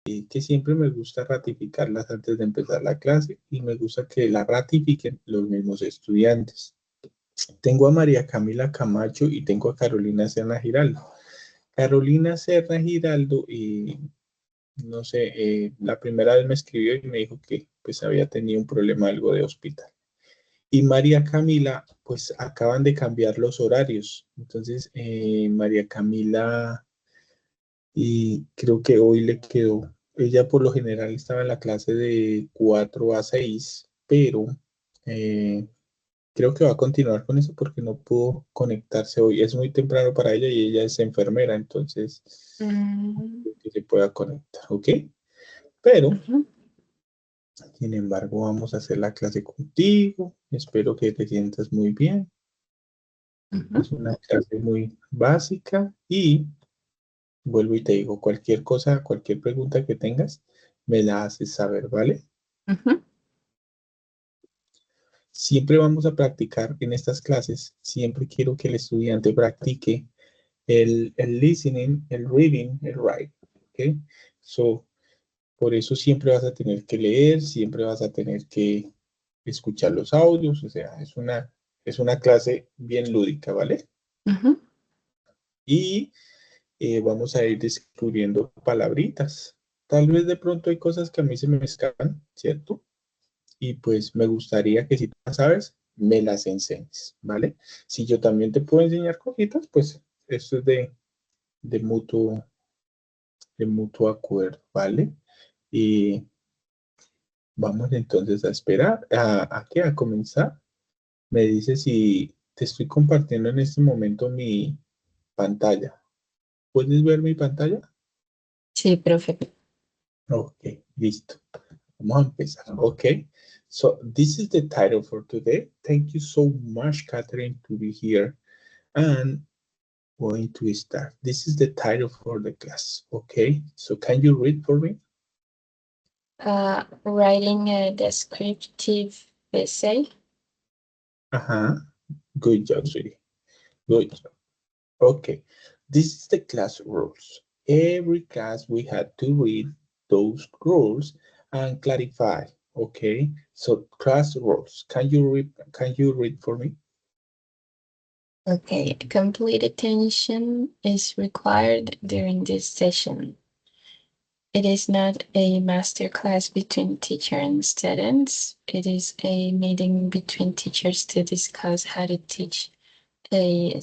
que siempre me gusta ratificarlas antes de empezar la clase y me gusta que la ratifiquen los mismos estudiantes. Tengo a María Camila Camacho y tengo a Carolina Serna Giraldo. Carolina Serna Giraldo, no sé, la primera vez me escribió y me dijo que pues había tenido un problema algo de hospital. Y María Camila, pues acaban de cambiar los horarios. Entonces, María Camila, y creo que hoy le quedó, ella por lo general estaba en la clase de 4 a 6, pero eh, creo que va a continuar con eso porque no pudo conectarse hoy. Es muy temprano para ella y ella es enfermera, entonces que se pueda conectar, ¿ok? Pero, sin embargo, vamos a hacer la clase contigo. Espero que te sientas muy bien. Es una clase muy básica y vuelvo y te digo, cualquier cosa, cualquier pregunta que tengas, me la haces saber, ¿vale? Siempre vamos a practicar en estas clases, siempre quiero que el estudiante practique el listening, el reading, el writing, ¿ok? So, por eso siempre vas a tener que leer, siempre vas a tener que escuchar los audios, o sea, es una clase bien lúdica, ¿vale? Y vamos a ir descubriendo palabritas. Tal vez de pronto hay cosas que a mí se me escapan, ¿cierto? Y pues me gustaría que si tú las sabes, me las enseñes, ¿vale? Si yo también te puedo enseñar cositas, pues esto es de mutuo acuerdo, ¿vale? Y vamos entonces a esperar a comenzar. Me dice si te estoy compartiendo en este momento mi pantalla. ¿Puedes ver mi pantalla? Sí, profe. Ok, listo. Vamos a empezar. Ok. So this is the title for today. Thank you so much, Catherine, to be here. And going to start. This is the title for the class. Okay. So can you read for me? Writing a descriptive essay. Uh-huh. Good job, sweetie. Good job. Okay. This is the class rules. Every class we had to read those rules and clarify. Okay. So class rules. Can you read for me? Okay, complete attention is required during this session. It is not a master class between teacher and students. It is a meeting between teachers to discuss how to teach a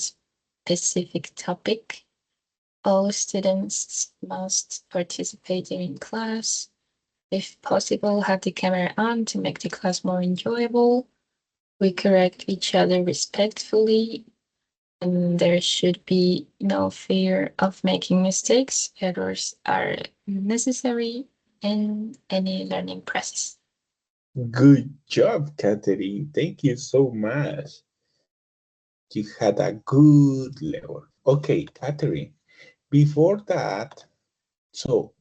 specific topic. All students must participate during class. If possible, have the camera on to make the class more enjoyable. We correct each other respectfully, and there should be no fear of making mistakes. Errors are necessary in any learning process. Good job, Catherine. Thank you so much. You had a good level. Okay, Catherine. Before that, so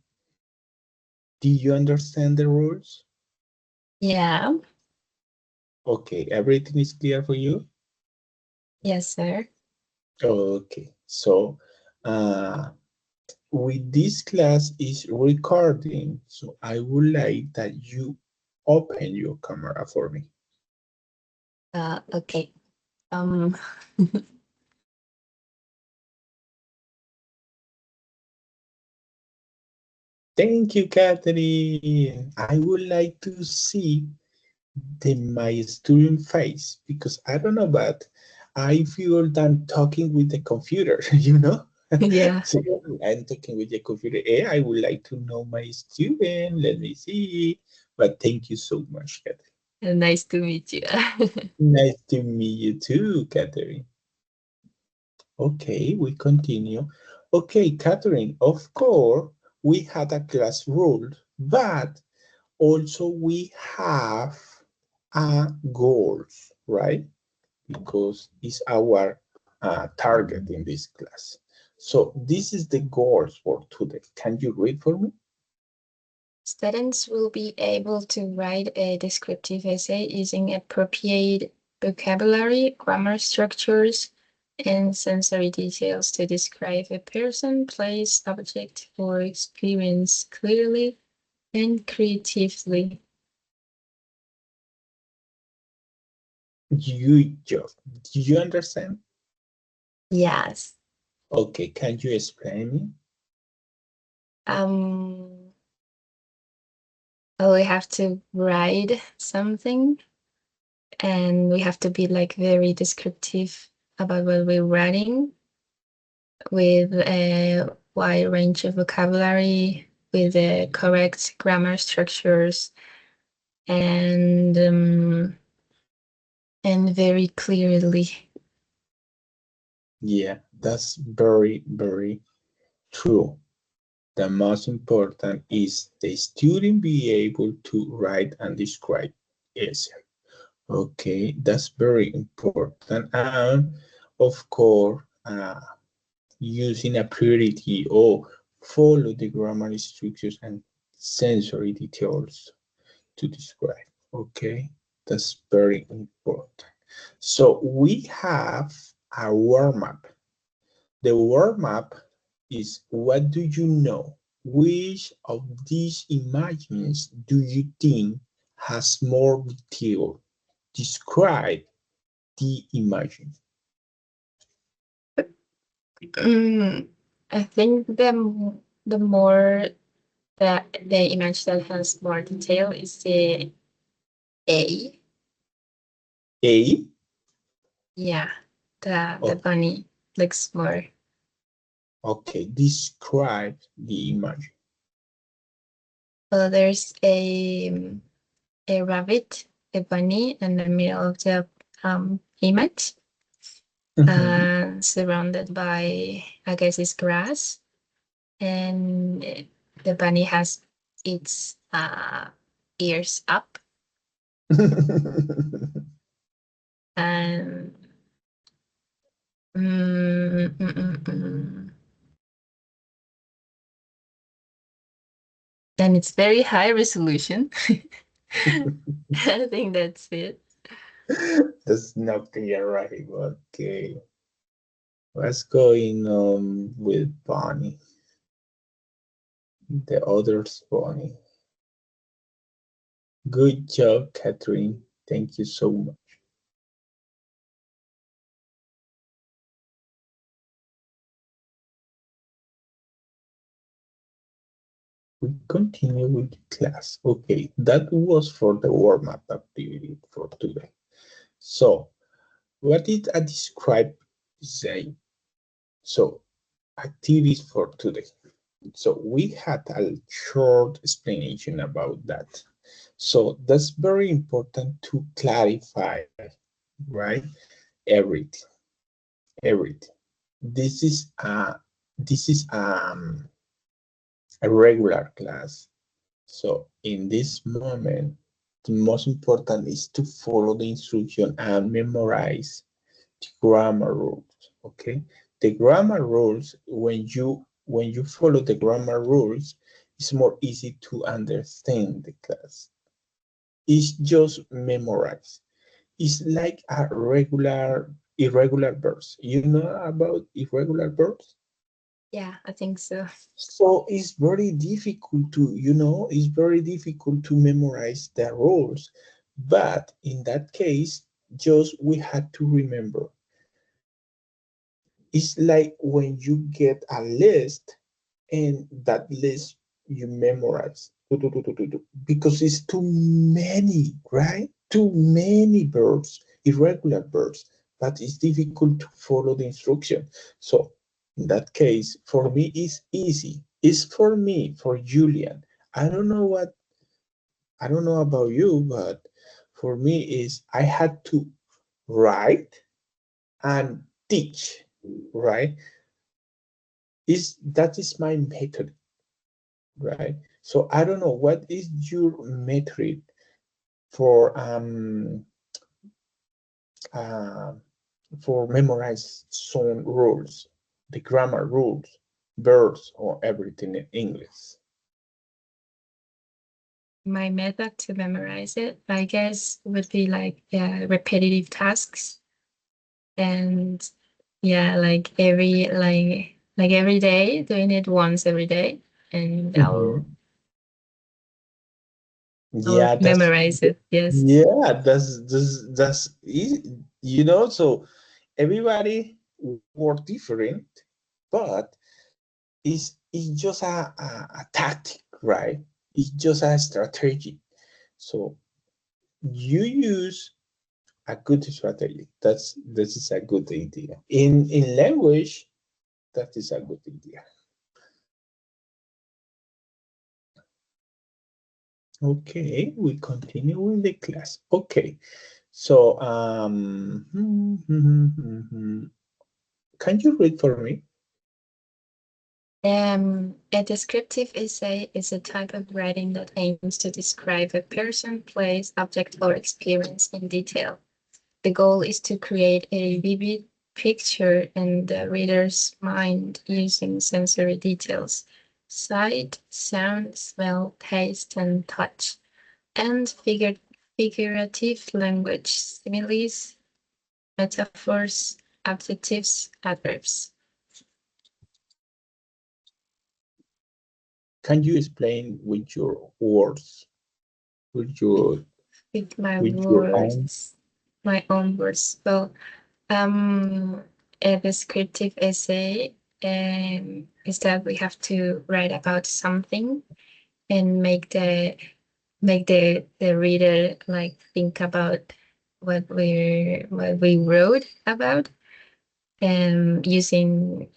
do you understand the rules? Yeah. Okay, everything is clear for you? Yes, sir. Okay, so uh, with this class is recording, so I would like that you open your camera for me. Okay. Um, Thank you, Catherine. I would like to see my student face because I don't know, but I feel that I'm talking with the computer, you know? yeah. So I'm talking with the computer. I would like to know my student. Let me see. But thank you so much, Catherine. Nice to meet you. Nice to meet you too, Catherine. Okay, we continue. Okay, Catherine, of course, we had a class rule, but also we have a goals, right? Because it's our target in this class. So this is the goals for today. Can you read for me? Students will be able to write a descriptive essay using appropriate vocabulary, grammar structures, and sensory details to describe a person, place, object, or experience clearly and creatively. Good job. Do you understand? Yes. Okay, can you explain me? We have to write something, and we have to be like very descriptive about what we're writing, with a wide range of vocabulary, with the correct grammar structures, and very clearly. Yeah, that's very, very true. The most important is the student be able to write and describe essay. Okay, that's very important. And of course, using a priority or follow the grammar structures and sensory details to describe. Okay, that's very important. So we have a warm-up. The warm-up is, what do you know? Which of these images do you think has more detail? Describe the image. I think the more that the image that has more detail is the A. A? Yeah, the Oh, bunny looks more. okay, describe the image. Well, there's a rabbit, a bunny in the middle of the image, surrounded by, I guess, it's grass, and the bunny has its ears up, and mm, mm, mm, mm. and it's very high resolution. I think that's it. That's not clear, right? Okay. What's going on with Bonnie? The other's Bonnie. Good job, Catherine. Thank you so much. We continue with class. Okay, that was for the warm-up activity for today. So, what did I describe say? So, activities for today. So, we had a short explanation about that. So, that's very important to clarify, right? Everything, everything. This is a regular class. So in this moment, the most important is to follow the instruction and memorize the grammar rules. Okay, the grammar rules, when you follow the grammar rules, it's more easy to understand the class. It's just memorize. It's like a regular irregular verbs. You know about irregular verbs? Yeah, I think so. So it's very difficult to, it's very difficult to memorize the rules. But in that case, just we had to remember. It's like when you get a list and that list you memorize because it's too many, right? Too many verbs, irregular verbs, but it's difficult to follow the instruction. So in that case, for me, it's easy. It's for me, for Julian. I don't know about you, but for me is I had to write and teach, right? That is my method, right? So I don't know what is your method for uh, memorize some rules, the grammar rules, verbs, or everything in English. My method to memorize it, I guess, would be like repetitive tasks, and Yeah, like every day, doing it once every day, and I'll Yeah, memorize it. Yes. that's easy, you know. So everybody work different, but it's just a tactic, right? It's just a strategy. So you use a good strategy. This is a good idea. In language, that is a good idea. Okay, we continue with the class. Okay, so can you read for me? A descriptive essay is a type of writing that aims to describe a person, place, object, or experience in detail. The goal is to create a vivid picture in the reader's mind using sensory details, sight, sound, smell, taste, and touch, and figurative language, similes, metaphors, adjectives, adverbs. Can you explain with your words, with your With my with your own? words, my own words. Well, Um, a descriptive essay is that we have to write about something and make the reader like think about what we wrote about, using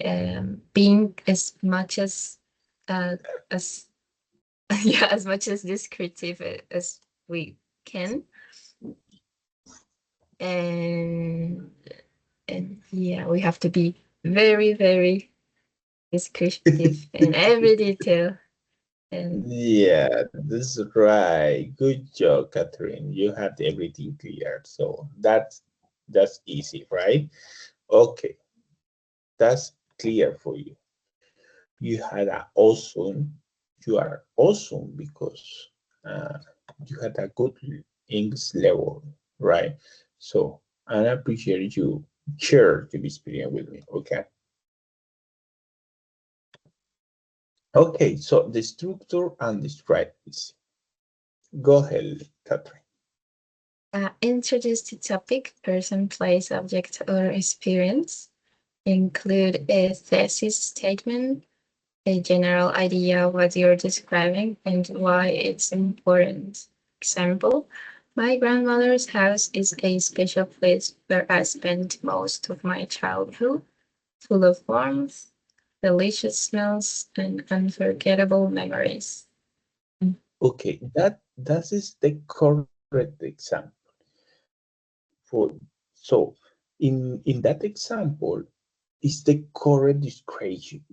being as much as yeah, as much as descriptive as we can, and yeah, we have to be very, very descriptive in every detail. And Yeah, this is right. Good job, Catherine. You had everything clear. So that's easy, right? Okay, that's clear for you. You had an awesome. You are awesome because uh, you had a good English level, right? So I appreciate you share your experience with me. Okay. Okay. So the structure and the strategies. Go ahead, Catherine. introduce the topic, person, place, object, or experience. Include a thesis statement, a general idea of what you're describing and why it's important. Example, my grandmother's house is a special place where I spent most of my childhood, full of warmth, delicious smells, and unforgettable memories. Okay, that is the correct example for. So in that example is the correct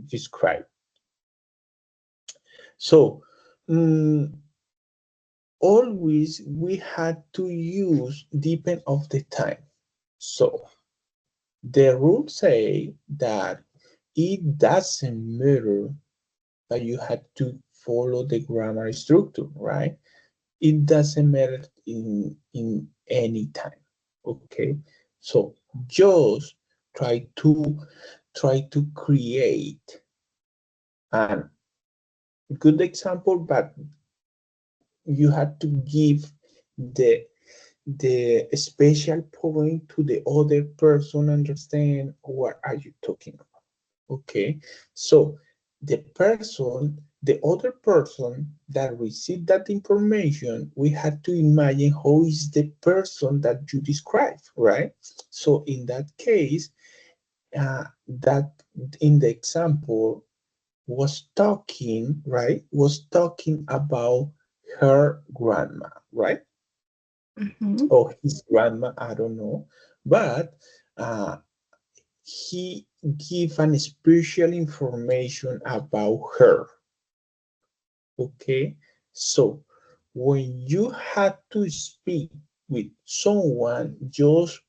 describe. So always we had to use depend of the time. So the rules say that it doesn't matter that you had to follow the grammar structure, right? It doesn't matter in any time. Okay, so just try to create an good example, but you have to give the special point to the other person understand what are you talking about. Okay, so the other person that received that information, we had to imagine how is the person that you describe, right? So in that case, that in the example was talking, right? Was talking about her grandma, right? Mhm. Or his grandma, I don't know, but uh, he give an special information about her. Okay, so when you had to speak with someone, just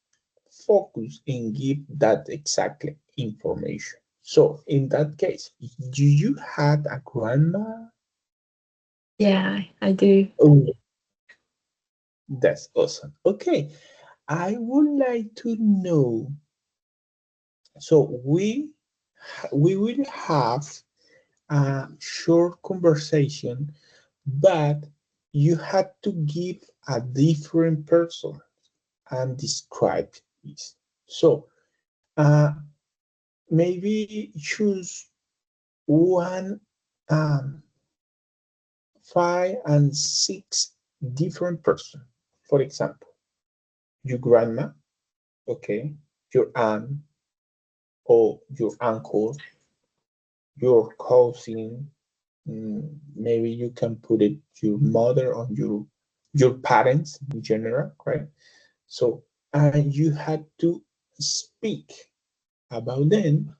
focus and give that exact information. So in that case, do you had a grandma? Yeah, I do. Oh, that's awesome. Okay, I would like to know So we will have a short conversation, but you had to give a different person and describe this. So uh, maybe choose one, um, 5 and 6 different person. For example, your grandma, okay, your aunt or your uncle, your cousin. Maybe you can put it your mother or your parents in general, right? So you had to speak about them,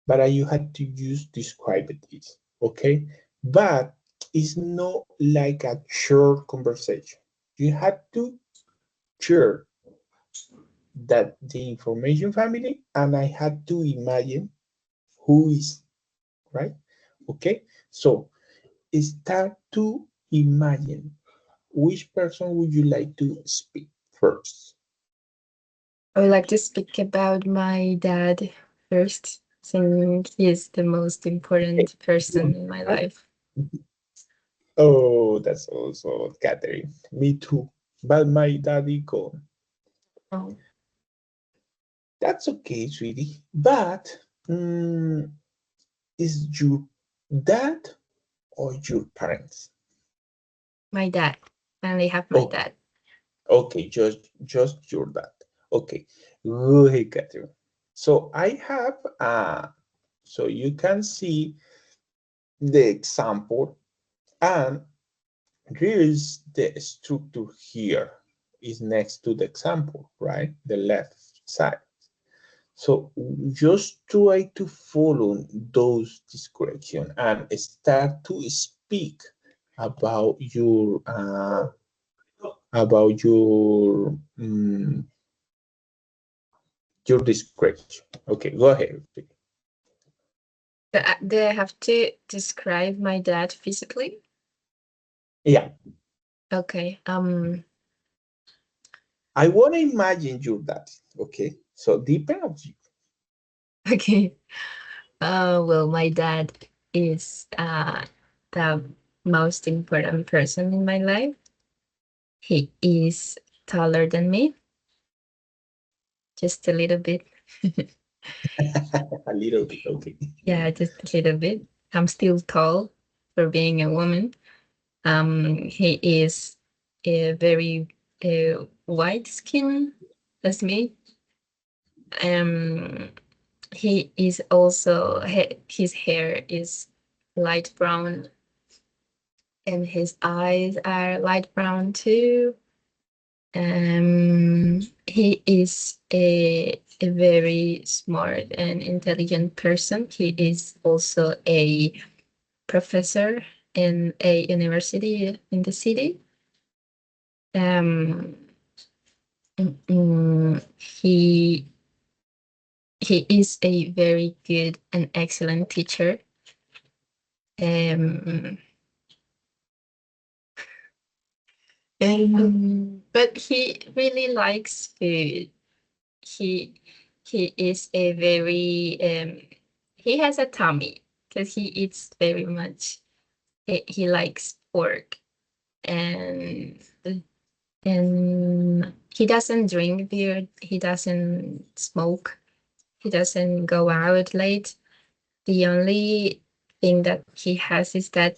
but you had to use describe it, okay? But it's not like a short conversation. You had to share that the information family, and I had to imagine who is, right? Okay, so start to imagine which person would you like to speak first. I would like to speak about my dad first, since he is the most important person in my life. Oh, that's also Catherine. Me too. But my daddy gone. Oh, That's okay, sweetie. But is your dad or your parents? my dad. I only have my Oh, dad. okay, just your dad. Okay, go ahead, Catherine. So I have so you can see the example, and here is the structure here is next to the example, right? The left side. So just try to follow those description and start to speak about your description. Okay, go ahead. Do I have to describe my dad physically? Yeah, Okay. I want to imagine your dad. Okay, so depend on you. Okay. Well, my dad is the most important person in my life. He is taller than me, just a little bit. A little bit, okay. Yeah, just a little bit. I'm still tall for being a woman. He is a very white skin as me. Um, he is also his hair is light brown, and his eyes are light brown too. He is a very smart and intelligent person. He is also a professor in a university in the city. Um, he is a very good and excellent teacher. Um, but he really likes food. He he is a very he has a tummy because he eats very much. He likes pork, and he doesn't drink beer. He doesn't smoke. He doesn't go out late. The only thing that he has is that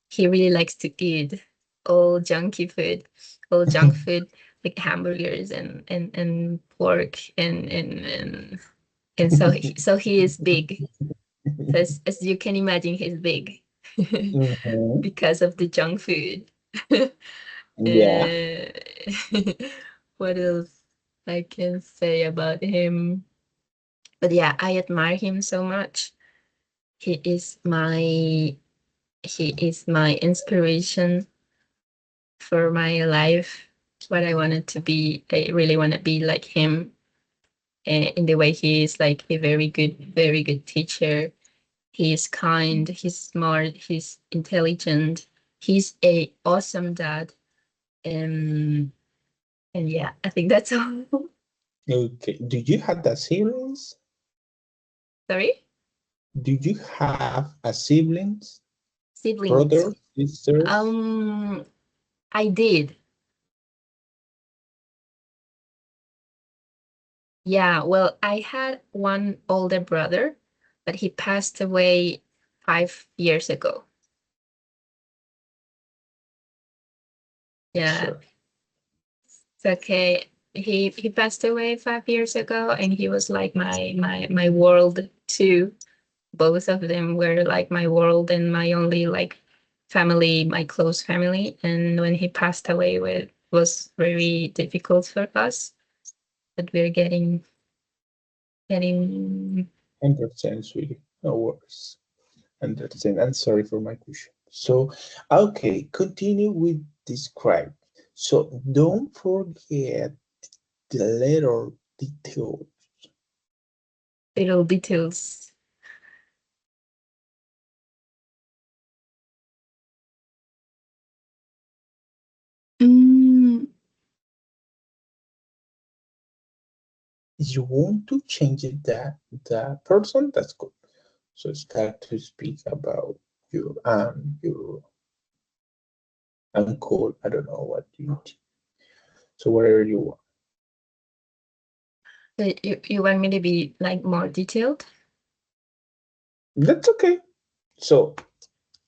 he really likes to eat all junky food, all junk food like hamburgers and pork and so he is big. So as you can imagine, he's big Mhm. because of the junk food. Yeah. What else I can say about him? But yeah, I admire him so much. He is my he is my inspiration for my life. What I wanted to be, I really want to be like him, in the way he is like a very good teacher. He is kind, he's smart, he's intelligent, he's a awesome dad. Um, and yeah, I think that's all. Okay. Do you have a siblings? Sorry? Do you have a siblings? Siblings. Brothers, sisters? I did. Yeah, well, I had one older brother, but he passed away 5 years ago. Yeah, Sure. it's okay. He passed away 5 years ago, and he was like my world too. Both of them were like my world and my only like family, my close family. And when he passed away, it was very difficult for us, but we're getting. Understand, sweetie. No worries. Understand. I'm sorry for my question. So, okay, continue with describe. So don't forget the letter detail. Little details. Mm, You want to change it the person? That's good. So start to speak about your uncle. I don't know what you so whatever you want. you want me to be like more detailed? That's okay. So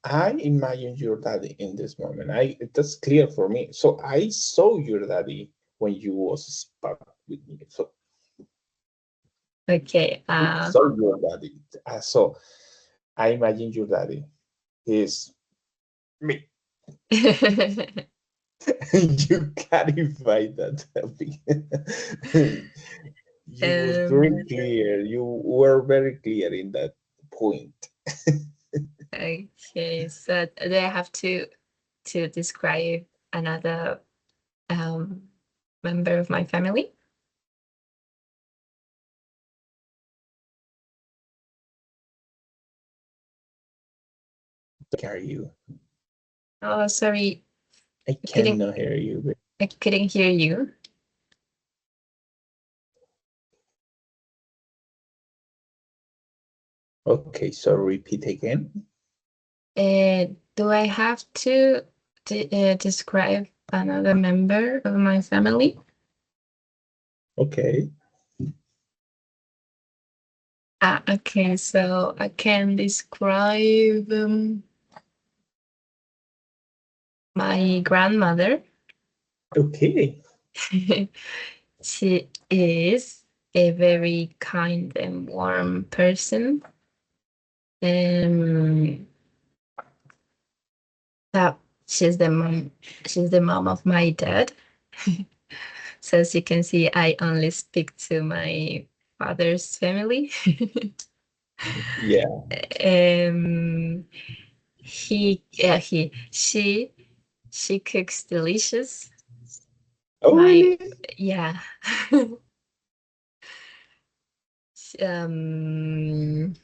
I imagine your daddy in this moment. That's clear for me. So I saw your daddy when you was stuck with me. So Okay. I saw your daddy. So I imagine your daddy is me. You clarify that topic. You was very um, clear. You were very clear in that point. okay, so do I have to describe another um member of my family? Are you? Oh, sorry, I I couldn't cannot hear you. I couldn't hear you. Okay, so repeat again. Do I have to describe another member of my family? Okay. Okay, so I can describe my grandmother. Okay. She is a very kind and warm person. Um, that she's the mom. She's the mom of my dad. So as you can see, I only speak to my father's family. Yeah. um, she cooks delicious. Oh, My really? yeah. um,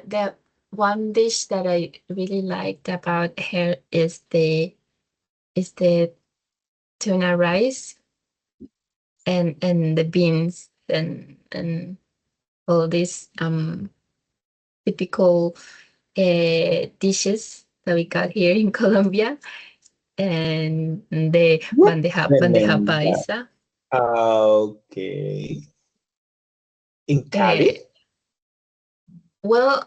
the one dish that I really liked about her is the tuna rice and the beans and all these typical dishes that we got here in Colombia, and the What's the bandeja name that? paisa. Okay. In Uh, Cali? well,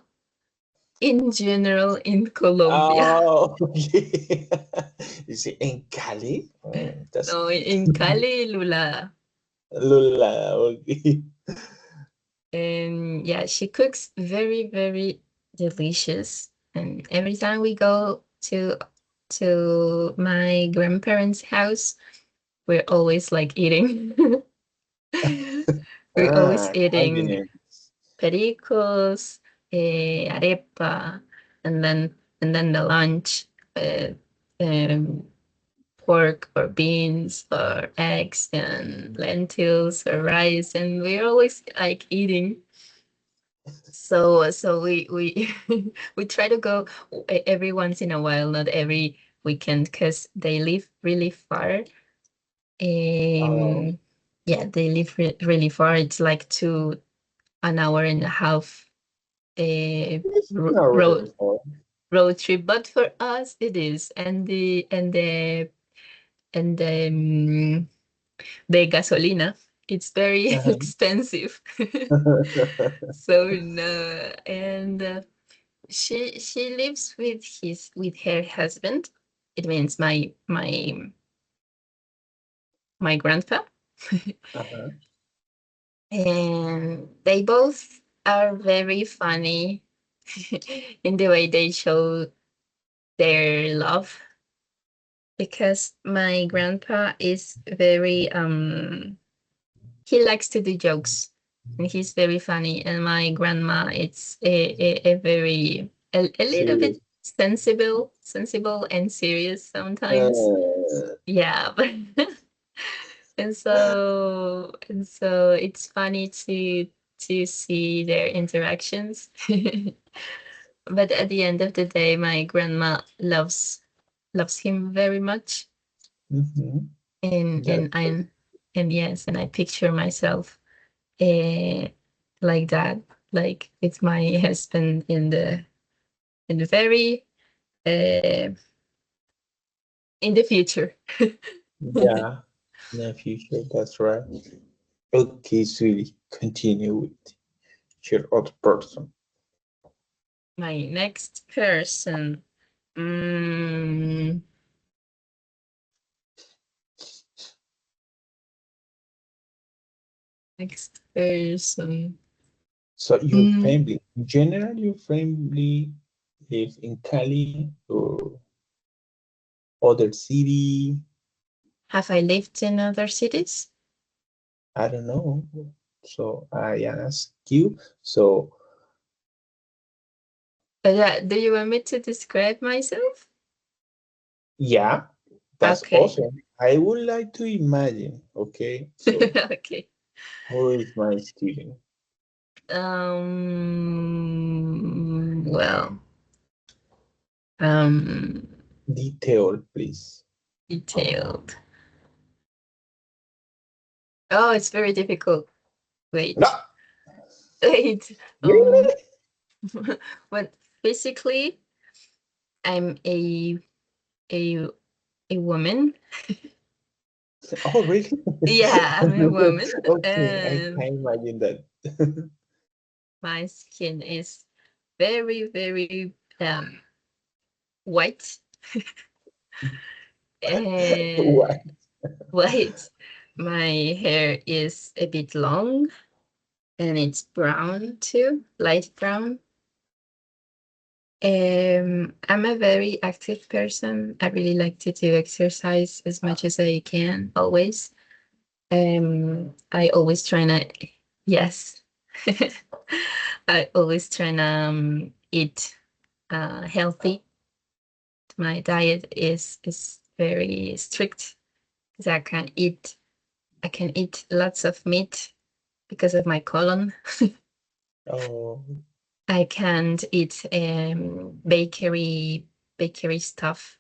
in general in Colombia. Oh, okay. You see, in Cali? That's No, in Cali, Lula. Lula. Okay. And yeah, she cooks very, very delicious. And every time we go to my grandparents' house, we're always like eating. We're always eating Condiments. pericos, arepa, and then the lunch, uh, um, pork or beans or eggs and lentils or rice, and we're always like eating. So we we try to go every once in a while, not every weekend, because they live really far. Yeah, they live really far. It's like an hour and a half It's not really road far. trip, but for us it is. And the gasolina, it's very Uh-huh. expensive. So no, and she lives with her husband. It means my grandpa. Uh-huh. And they both are very funny in the way they show their love, because my grandpa is very he likes to do jokes, and he's very funny, and my grandma, it's a very a little Serious. bit sensible and serious sometimes. Uh, Yeah. And so it's funny to see their interactions. But at the end of the day, my grandma loves him very much. mhm. and That's and I and yes, and I picture myself uh, like that, like with my husband in the very uh, in the future. yeah. In the future, that's right. Okay, sweetie, continue with your other person. My next person. Mm, Next person. So your Mm, family, in general, your family live in Cali or other city? have I lived in other cities? I don't know. So I ask you. So Do you want me to describe myself? yeah, that's Okay. awesome. I would like to imagine. Okay, so Okay. who is my student? Well, um, Detail, please. detailed. Oh, it's very difficult. No, Wait, wait. really? Well, physically, I'm a a woman. Oh, really? Yeah, I'm a woman, Okay, I and can imagine that. my skin is very white. What? And white. My hair is a bit long, and it's brown too, light brown. I'm a very active person. I really like to do exercise as much as I can, always. I always trying to, yes. I always trying to eat healthy. My diet is very strict, because I can eat lots of meat because of my colon. Oh, I can't eat bakery stuff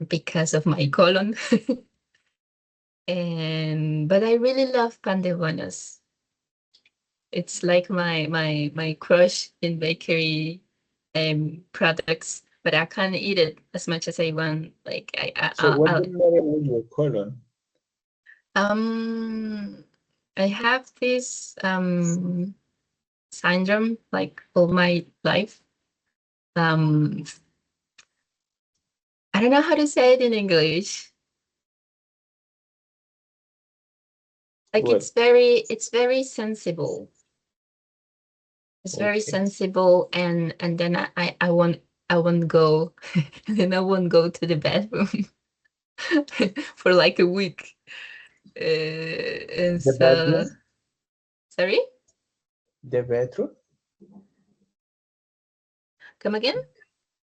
because of my colon. And but I really love pan de bonos. It's like my crush in bakery products, but I can't eat it as much as I want. Like so what the I'll, matter with your colon? um I have this syndrome like all my life. Um I don't know how to say it in English. Like What? it's very sensible. It's very Okay. sensible, and then I won't go and then I won't go to the bathroom for like a week. And The so bedroom? sorry, The bedroom? come again?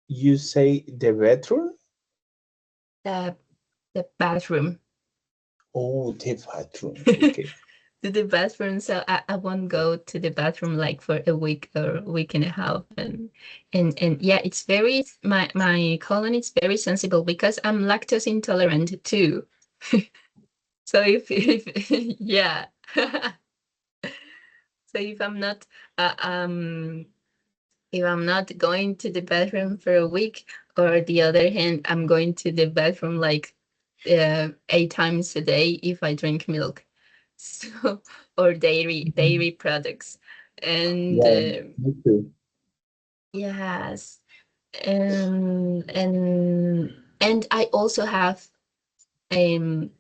You say the bedroom? The the bathroom. Oh, the bathroom. Okay. To the bathroom. So I won't go to the bathroom like for a week or a week and a half. And yeah, my colon is very sensible because I'm lactose intolerant too. So if yeah. So if I'm not uh, um if I'm not going to the bathroom for a week, or the other hand, I'm going to the bathroom like 8 times a day if I drink milk. So, or dairy products. And Yeah, me too. yes, and I also have um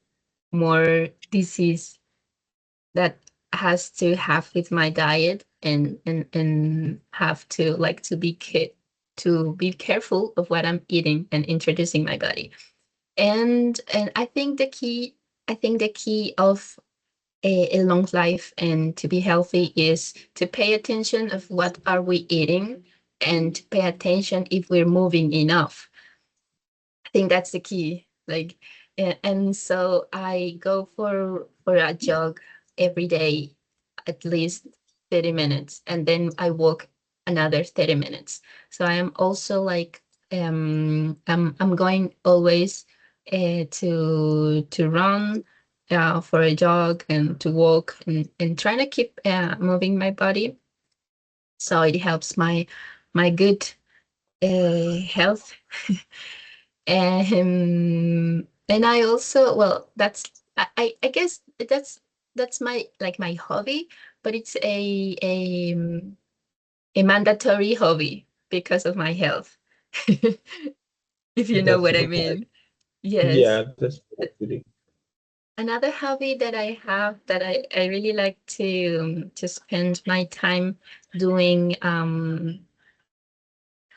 more disease that has to have with my diet, and have to like to be careful of what I'm eating and introducing my body. And I think the key of a long life and to be healthy is to pay attention of what are we eating, and pay attention if we're moving enough. I think that's the key. Like, and so I go for a jog every day, at least 30 minutes, and then I walk another 30 minutes. So I am also like I'm going always to run, for a jog, and to walk, and trying to keep moving my body, so it helps my good health. And I also, well, I guess that's my like my hobby, but it's a mandatory hobby because of my health. If you know That's what I right. mean. Yes. Yeah, that's pretty. Another hobby that I have that I really like to spend my time doing,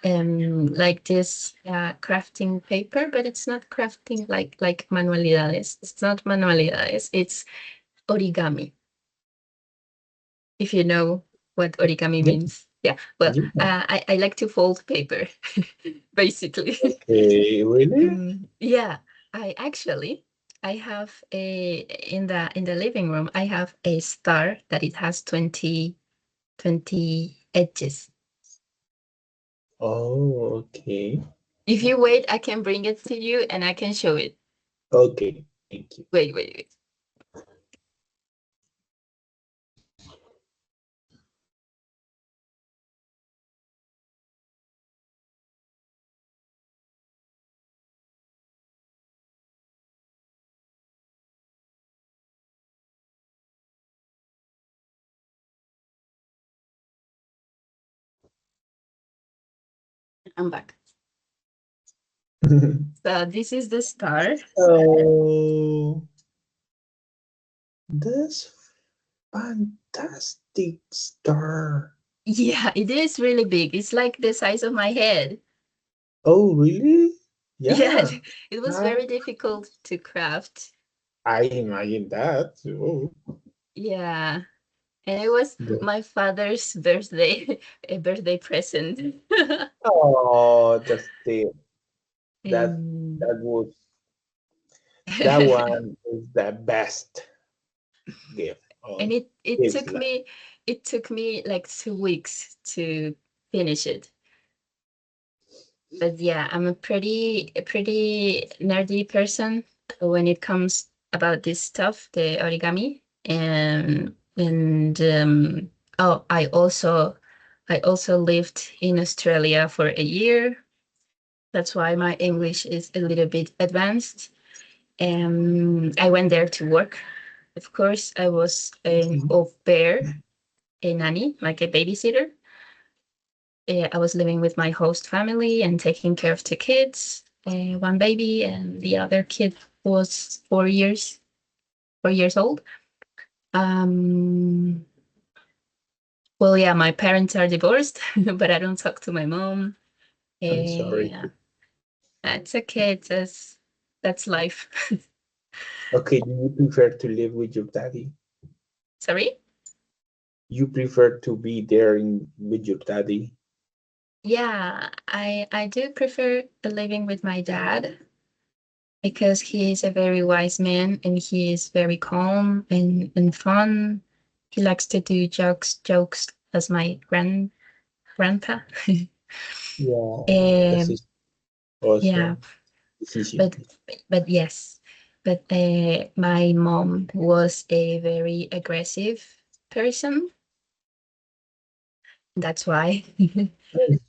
like this crafting paper, but it's not crafting like manualidades. It's not manualidades. It's origami. If you know what origami Yeah, means. Yeah. Well, yeah. I like to fold paper, basically. Okay, really? Yeah. I actually I have a in the living room. I have a star that it has 20 edges. Oh, okay. If you wait, I can bring it to you and I can show it. Okay, thank you. Wait. I'm back. So this is the star. Oh, that's fantastic star. Yeah, it is really big. It's like the size of my head. Oh, really? Yeah, Yeah, it was that, very difficult to craft. I imagine that. Oh, Yeah, and it was the- my father's birthday, a birthday present. oh, that's the that And that was that one is the best gift and of it his took life. me like 2 weeks to finish it. But yeah, I'm a pretty nerdy person when it comes about this stuff, the origami. And oh, I also lived in Australia for a year. That's why my English is a little bit advanced. I went there to work. Of course, I was an Mhm. au pair, a nanny, like a babysitter. I was living with my host family and taking care of two kids, one baby, and the other kid was 4 years old. Um, well, yeah, my parents are divorced, but I don't talk to my mom. I'm sorry. Yeah, that's okay. That's life. Okay, do you prefer to live with your daddy? Sorry. You prefer to be there with your daddy? Yeah, I do prefer living with my dad because he is a very wise man and he is very calm and fun. He likes to do jokes as my grandpa. Yeah, this um, is yeah, awesome decision. but but yes, but my mom was a very aggressive person. That's why.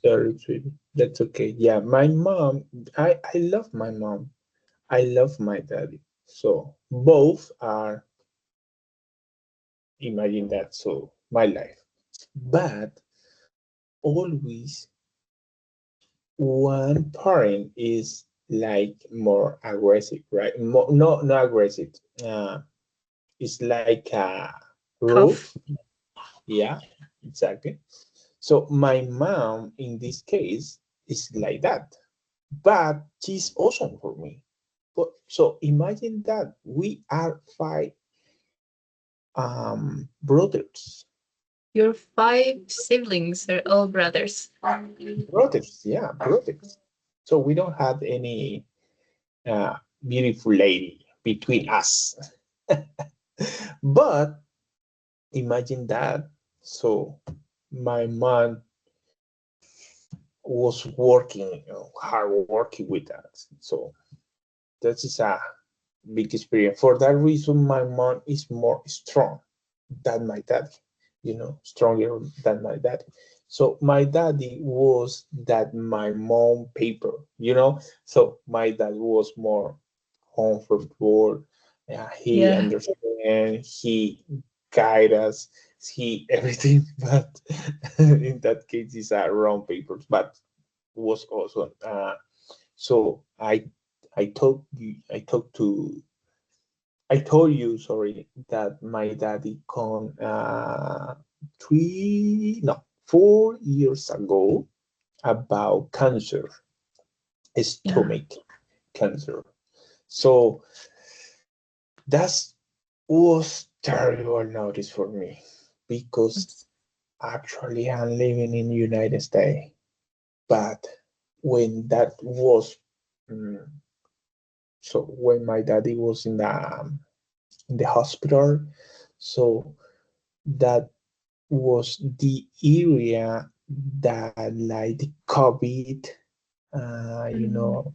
Sorry, sweetie. That's okay. Yeah, my mom, I love my mom. I love my daddy. So both are, imagine that, so my life. But always one parent is like more aggressive, right? More, no, not aggressive. It's like Tough. rough. Yeah, exactly. So my mom in this case is like that, but she's awesome for me. But so imagine that we are five brothers. Your five siblings are all brothers. Brothers, yeah, brothers. So we don't have any beautiful lady between us. But imagine that. So my mom was working, hard working with us. So that is a big experience. For that reason, my mom is more strong than my daddy, stronger than my daddy. So my daddy was that my mom paper, so my dad was more comfortable. He Yeah. understand, he guide us, he everything, but in that case, it's a wrong papers, but was awesome. So I told you, sorry, that my daddy come 4 years ago about cancer, Yeah. stomach cancer. So that was terrible notice for me because actually I'm living in the United States, but when that was, mm, so when my daddy was in the hospital, so that was the area that like the COVID, Mm.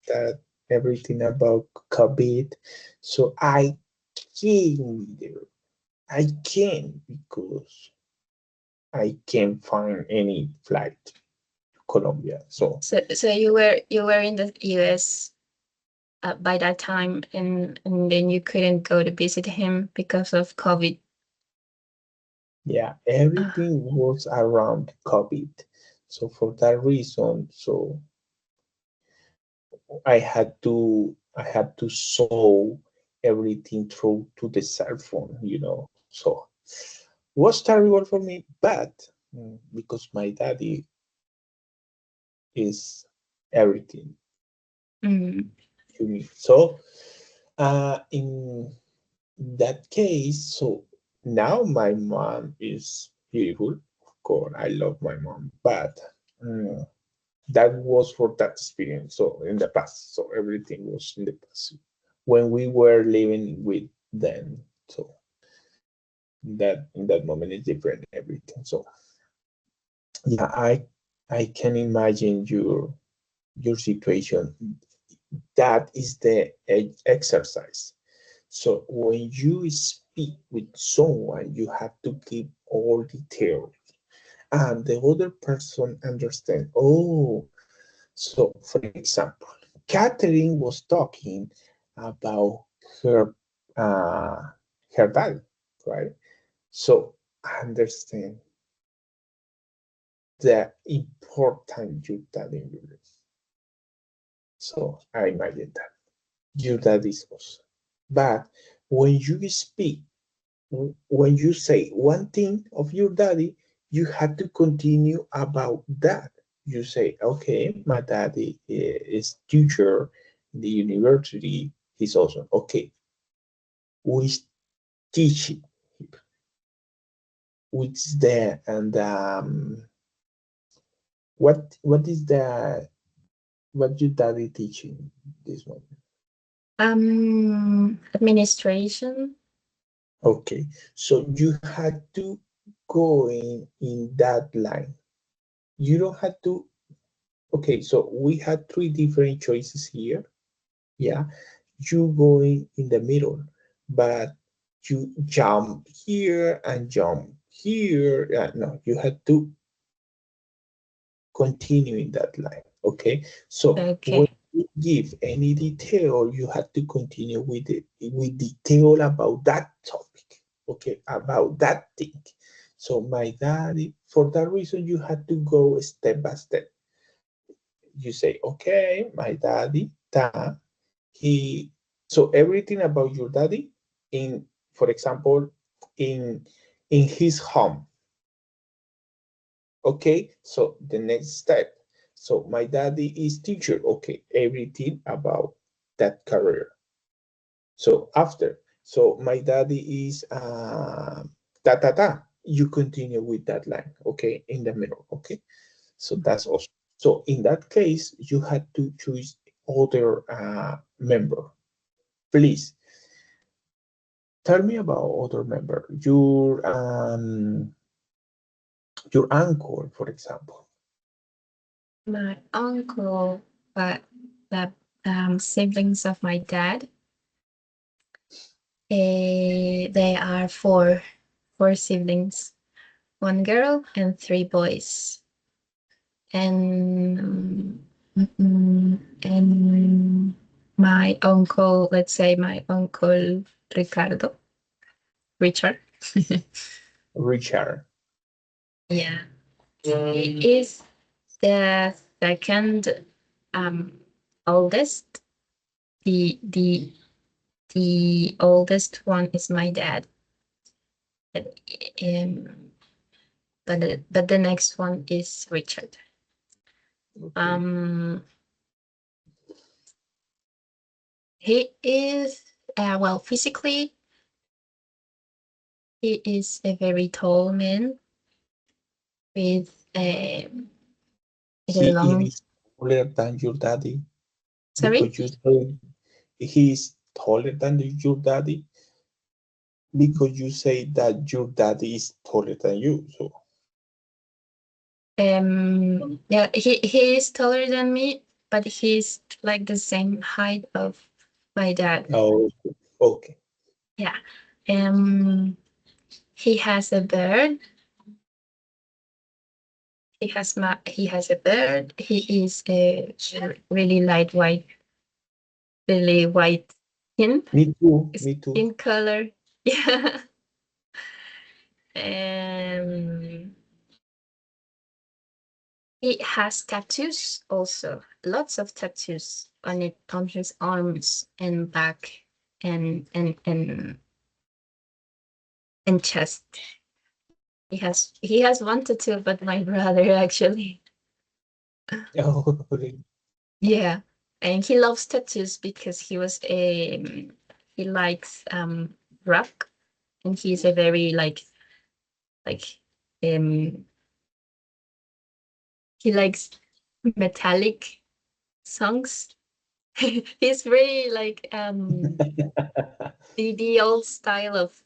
that everything about COVID. So I came there. I came because I can't find any flight to Colombia. So So you were in the US by that time, and then you couldn't go to visit him because of COVID. yeah, Uh, everything was around COVID. So for that reason, so I had to solve everything through to the cell phone. So was terrible for me, but because my daddy is everything mm, to me. So in that case, so now my mom is beautiful. Of course, I love my mom, but mm, that was for that experience. So in the past, so everything was in the past when we were living with them. So that in that moment is different everything. So yeah, I can imagine your situation. That is the exercise. So when you speak with someone, you have to give all details, and the other person understand. Oh, so for example, Catherine was talking about her uh, her dad, right? So I understand the important your dad in your life. So I imagine that your dad is awesome. But when you speak, when you say one thing of your daddy, you have to continue about that. You say, okay, my daddy is teacher in the university. He's awesome. Okay, which teaching, which is there, and what is the what your daddy teaching this one? administration. Okay, so you had to go in that line. You don't have to. Okay, so we had three different choices here. Yeah, you going in the middle, but you jump here and jump here. No, you have to continue in that line. Okay, so when Okay. you give any detail, you have to continue with it with detail about that topic. Okay, about that thing. So my daddy, for that reason, you have to go step by step. You say, okay, my daddy, he, so everything about your daddy in, for example, in his home. Okay, so the next step. So my daddy is teacher. Okay, everything about that career. So after, so my daddy is ta ta ta. You continue with that line. Okay, in the middle. Okay, so that's awesome. So in that case, you had to choose other member. Please tell me about other member. Your uncle, for example. My uncle, but the siblings of my dad, they are four siblings, one girl and three boys. And and my uncle, let's say my uncle Ricardo, Richard. Richard. Yeah, he is the second oldest. The oldest one is my dad. But, but the next one is Richard. Okay. Um, he is well, physically he is a very tall man with a He long. is taller than your daddy Sorry. because you say he is taller than your daddy because you say that your daddy is taller than you. So Yeah, he is taller than me, but he's like the same height of my dad. oh, okay. Yeah. He has a bird. He has a bird. He is a really light white, really white skin Me too. Me too. skin color. Yeah. Um, he has tattoos also, lots of tattoos on his arms and back and chest. He has one tattoo, but my brother actually. Oh, really? Yeah, and he loves tattoos because he likes rock, and he's a very like um he likes metallic songs. He's very like the old style of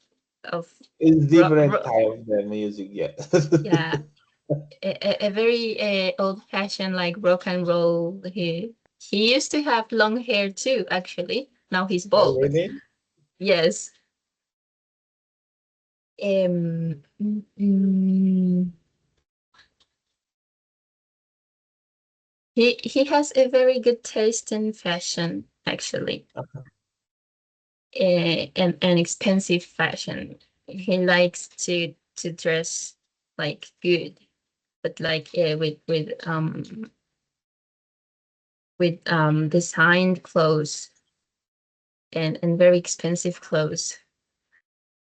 It's rock, different type of the music, yeah. yeah, a very old fashioned like rock and roll. He used to have long hair too, actually. Now he's Oh, bald. really? Yes. Mm, he has a very good taste in fashion, actually, Uh-huh. and expensive fashion. He likes to dress like good, but like with designed clothes and very expensive clothes.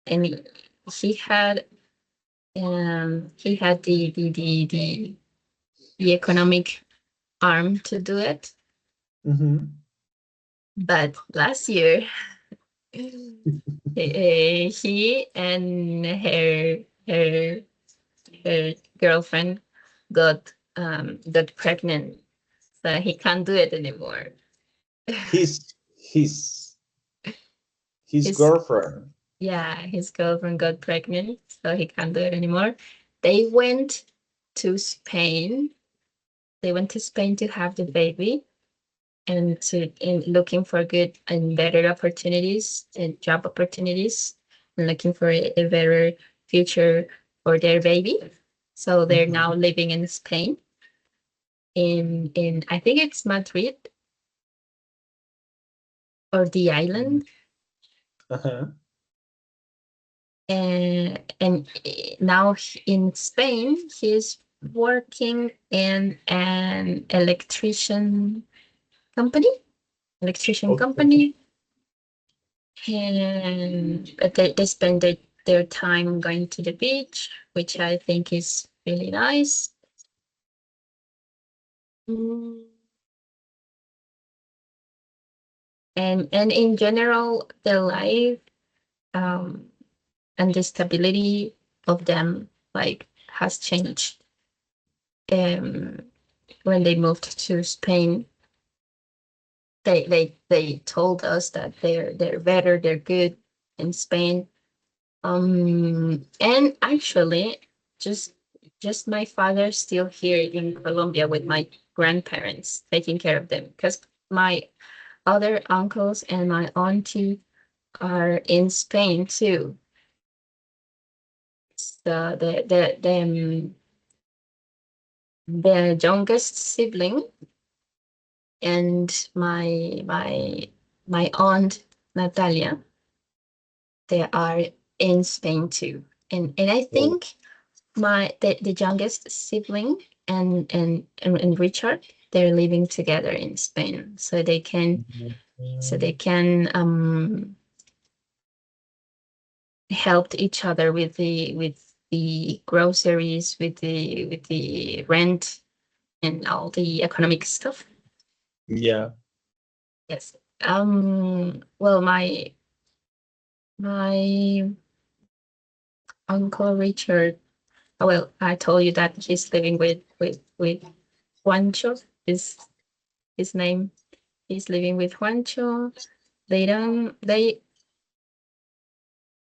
And he had he had the economic arm to do it. Mm-hmm. But last year, he and her girlfriend got pregnant, so he can't do it anymore. His his his His girlfriend. Yeah, his girlfriend got pregnant, so he can't do it anymore. They went to Spain. They went to Spain to have the baby, and looking for good and better opportunities and job opportunities, and looking for a better future for their baby. So they're now living in Spain, in I think it's Madrid or the island. And now in Spain, he's working in an company, electrician Okay. company, and they spend their time going to the beach, which I think is really nice. Mm. And in general, the life um, and the stability of them like has changed um, when they moved to Spain. They told us that they're better, they're good in Spain. And actually, just just my father still here in Colombia with my grandparents taking care of them, because my other uncles and my auntie are in Spain too. So the youngest sibling and my aunt Natalia, they are in Spain too. And I Oh. think the youngest sibling and Richard, they're living together in Spain, so they can help each other with the groceries, with the rent and all the economic stuff. Yeah. Yes. Well, my uncle Richard. Well, I told you that he's living with Juancho. Is his name? He's living with Juancho. They don't. They.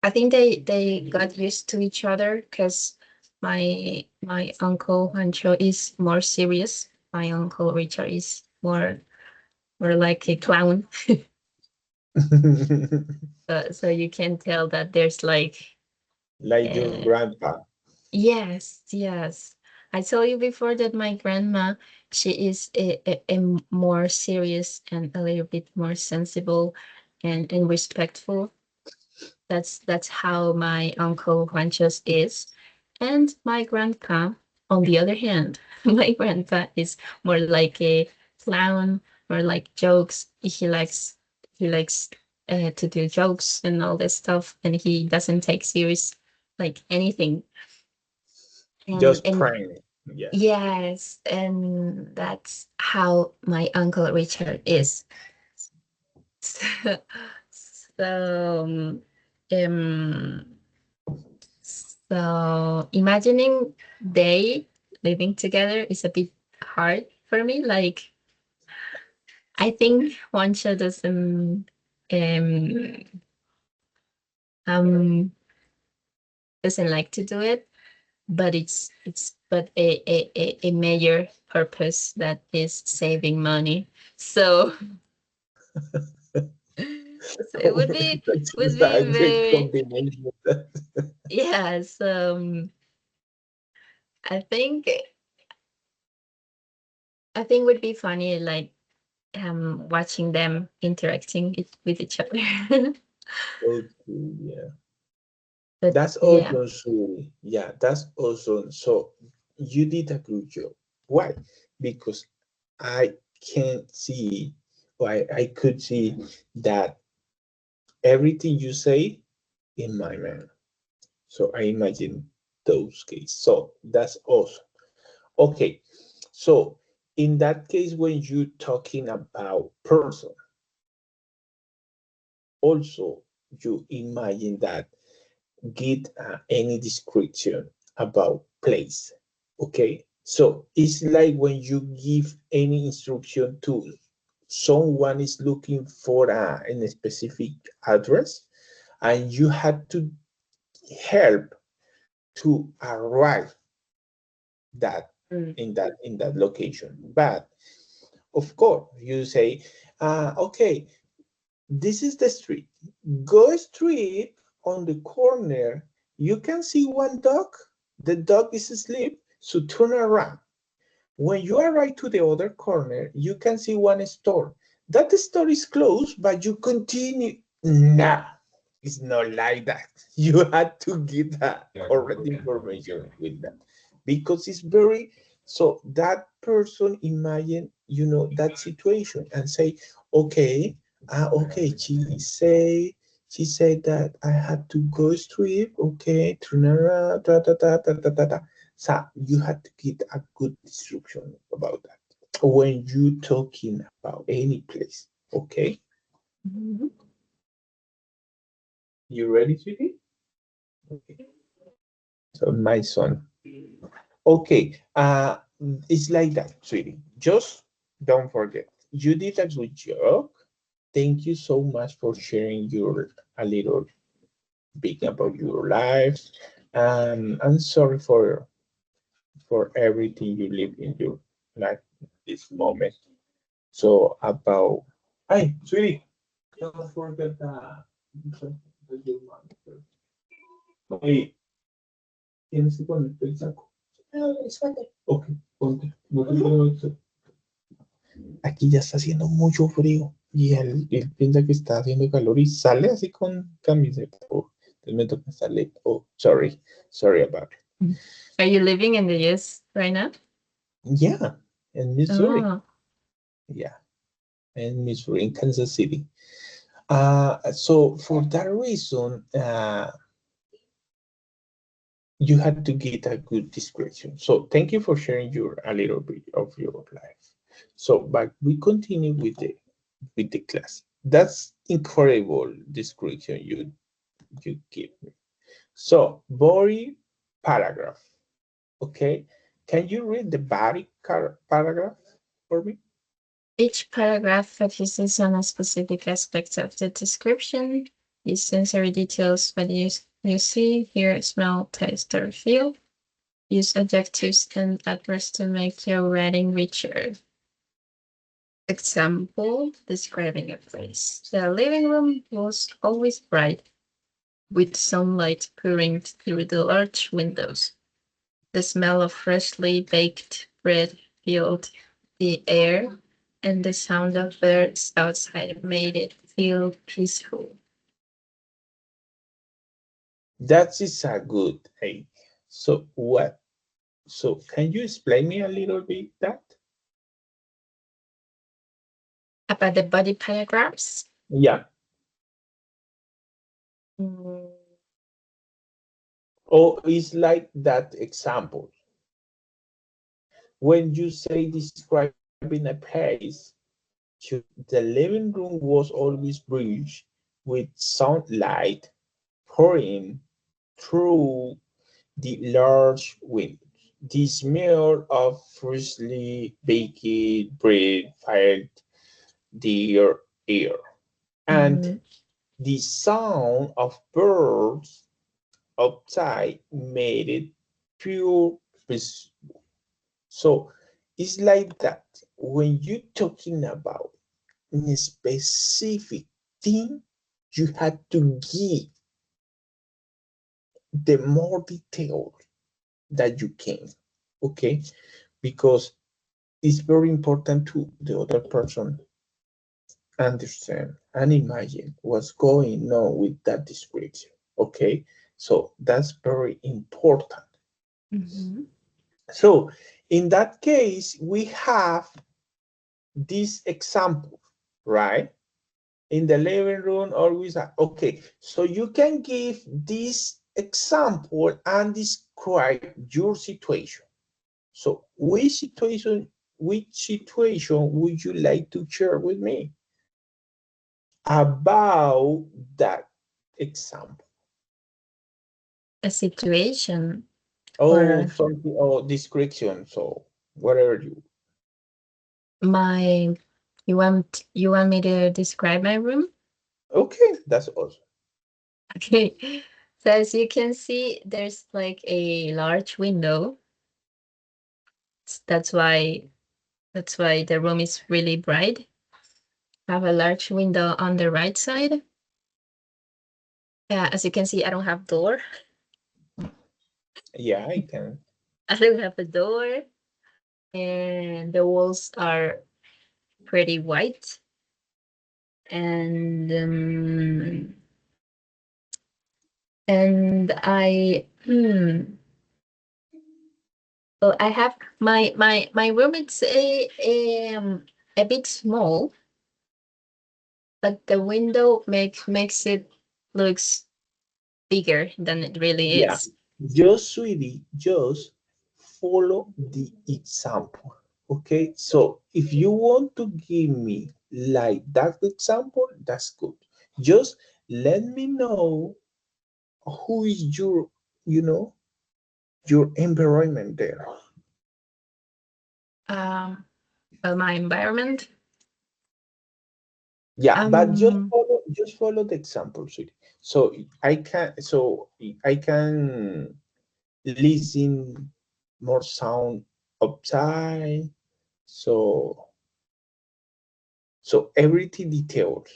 I think they got used to each other because my uncle Juancho is more serious. My uncle Richard is more like a clown. So you can tell that there's like Like your uh, grandpa. yes, yes. I told you before that my grandma, she is a more serious and a little bit more sensible and respectful. That's how my uncle Juanchos is. And my grandpa, on the other hand, my grandpa is more like a clown, more like jokes. He likes to do jokes and all this stuff, and he doesn't take serious like anything. Just And prank. Yeah. yes, and that's how my uncle Richard is. So, so, um, so imagining they living together is a bit hard for me. Like, I think Juancho um um doesn't like to do it, but it's but a major purpose that is saving money. So, so it would That's be a great very, combination. yes. I think I think would be funny, like watching them interacting with each other. Okay, yeah. But That's yeah. awesome, Suri. Yeah, that's awesome. So you did a good job. Why? Because I can see, or I could see that everything you say in my mind. So I imagine those cases. So that's awesome. Okay. So in that case, when you're talking about person, also you imagine that get any description about place. Okay, so it's like when you give any instruction to someone is looking for a specific address, and you had to help to arrive that Mm. in that location. But of course, you say, okay, this is the street. Go straight on the corner. You can see one dog. The dog is asleep, so turn around. When you arrive to the other corner, you can see one store. That store is closed, but you continue. Nah, it's not like that. You had to get that correct information with that because it's very, so that person imagine, that situation and say, okay, okay, she said that I had to go straight, okay, turn around, da, da, da, da, da, da, da. So you had to get a good description about that when you talking about any place. Okay, Mhm. you ready, sweetie? Okay. So my son. Okay, it's like that, sweetie. Just don't forget. You did a good job. Thank you so much for sharing your a little bit about your life. I'm sorry for everything you live in your life this moment. So about, hey, sweetie, don't forget your monitor. Hey, tienes que ponerte el saco. Ok, ponte. No te pongo. Aquí ya está haciendo mucho frío y él piensa que está haciendo calor y sale así con camiseta. Oh, entonces me toca salir. Oh, sorry about it. Are you living in the US right now? Yeah, in Missouri. Oh, Yeah, in Missouri, in Kansas City. So for that reason, you had to get a good description. So thank you for sharing a little bit of your life. So, but we continue with the class. That's incredible description you give me. So body paragraph. Okay, can you read the body paragraph for me? each paragraph focuses on a specific aspect of the description. Use sensory details what you see, hear, smell, taste, or feel. Use adjectives and adverbs to make your writing richer. Example, describing a place. The living room was always bright, with sunlight pouring through the large windows. The smell of freshly baked bread filled the air, and the sound of birds outside made it feel peaceful. That is a good idea. So what? So can you explain me a little bit that? About the body paragraphs, Yeah. mm, Or it's like that example. When you say describing a place, the living room was always bright with sunlight pouring through the large windows. The smell of freshly baked bread filled the air, and mm, the sound of birds outside made it pure peace. So it's like that. When you're talking about a specific thing, you had to give the more detail that you can. Okay, because it's very important to the other person understand and imagine what's going on with that description. Okay, so that's very important. mhm. So in that case, we have this example, right? In the living room, always, okay, so you can give this example and describe your situation. So which situation would you like to share with me about that example? A situation Oh, or something, or description. So whatever you. my you want me to describe my room? Okay, that's awesome. Okay. So as you can see, there's like a large window. That's why That's why the room is really bright. I have a large window on the right side. As you can see, I don't have door. Yeah, I can. I don't have a door, and the walls are pretty white. And well, I have my room. It's a bit small, but the window makes it looks bigger than it really Yeah, is. just sweetie, just follow the example. Okay, so if you want to give me like that example, that's good. Just let me know who is your, you know, your environment there. Um, well, my environment. Yeah, but Um, just follow the example, sweetie. So I can listen more sound outside. So everything details.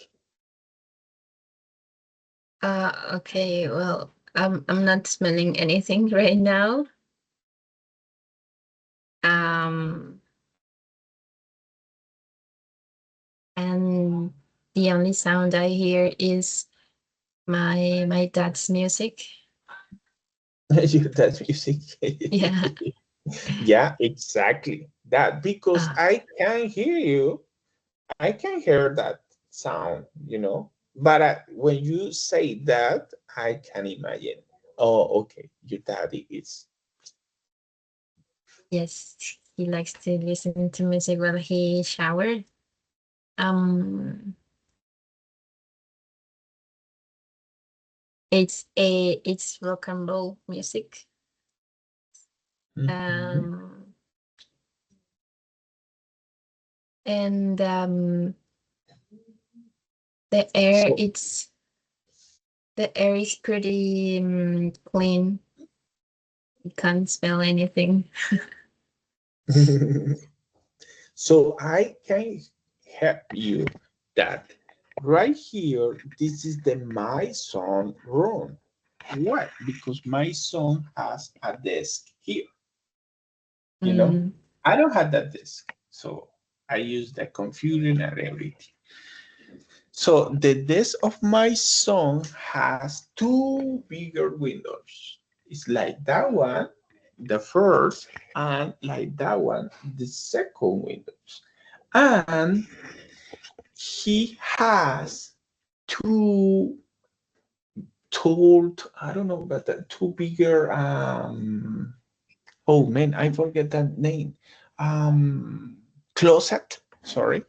okay. Well, I'm not smelling anything right now. Um, and the only sound I hear is my dad's music. That's music. Yeah. Yeah, exactly. That because Uh, I can hear you. I can hear that sound, you know. But when you say that, I can imagine. Oh, okay. Your daddy is. yes, he likes to listen to music while he showered. Um, it's rock and roll music. Mhm. Um, and the air So the air is pretty clean. You can't smell anything. so I can help you that right here, this is the my son room. Why? Because my son has a desk here, you know. Mm, I don't have that desk, so I use the computer and everything. So the desk of my son has two bigger windows. It's like that one, the first, and like that one, the second windows. And he has two told, I don't know, but two bigger oh man, I forget that name. Closet, sorry.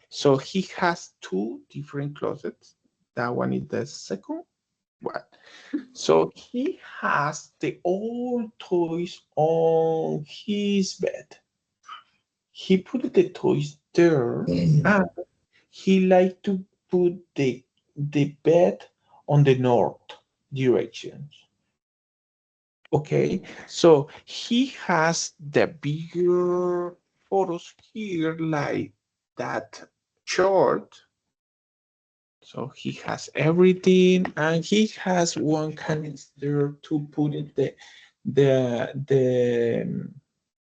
So he has two different closets. That one is the second one. So he has the old toys on his bed. He put the toys there, and he liked to put the bed on the north direction. Okay, so he has the bigger photos here, like that chart. So he has everything, and he has one canister to put it the the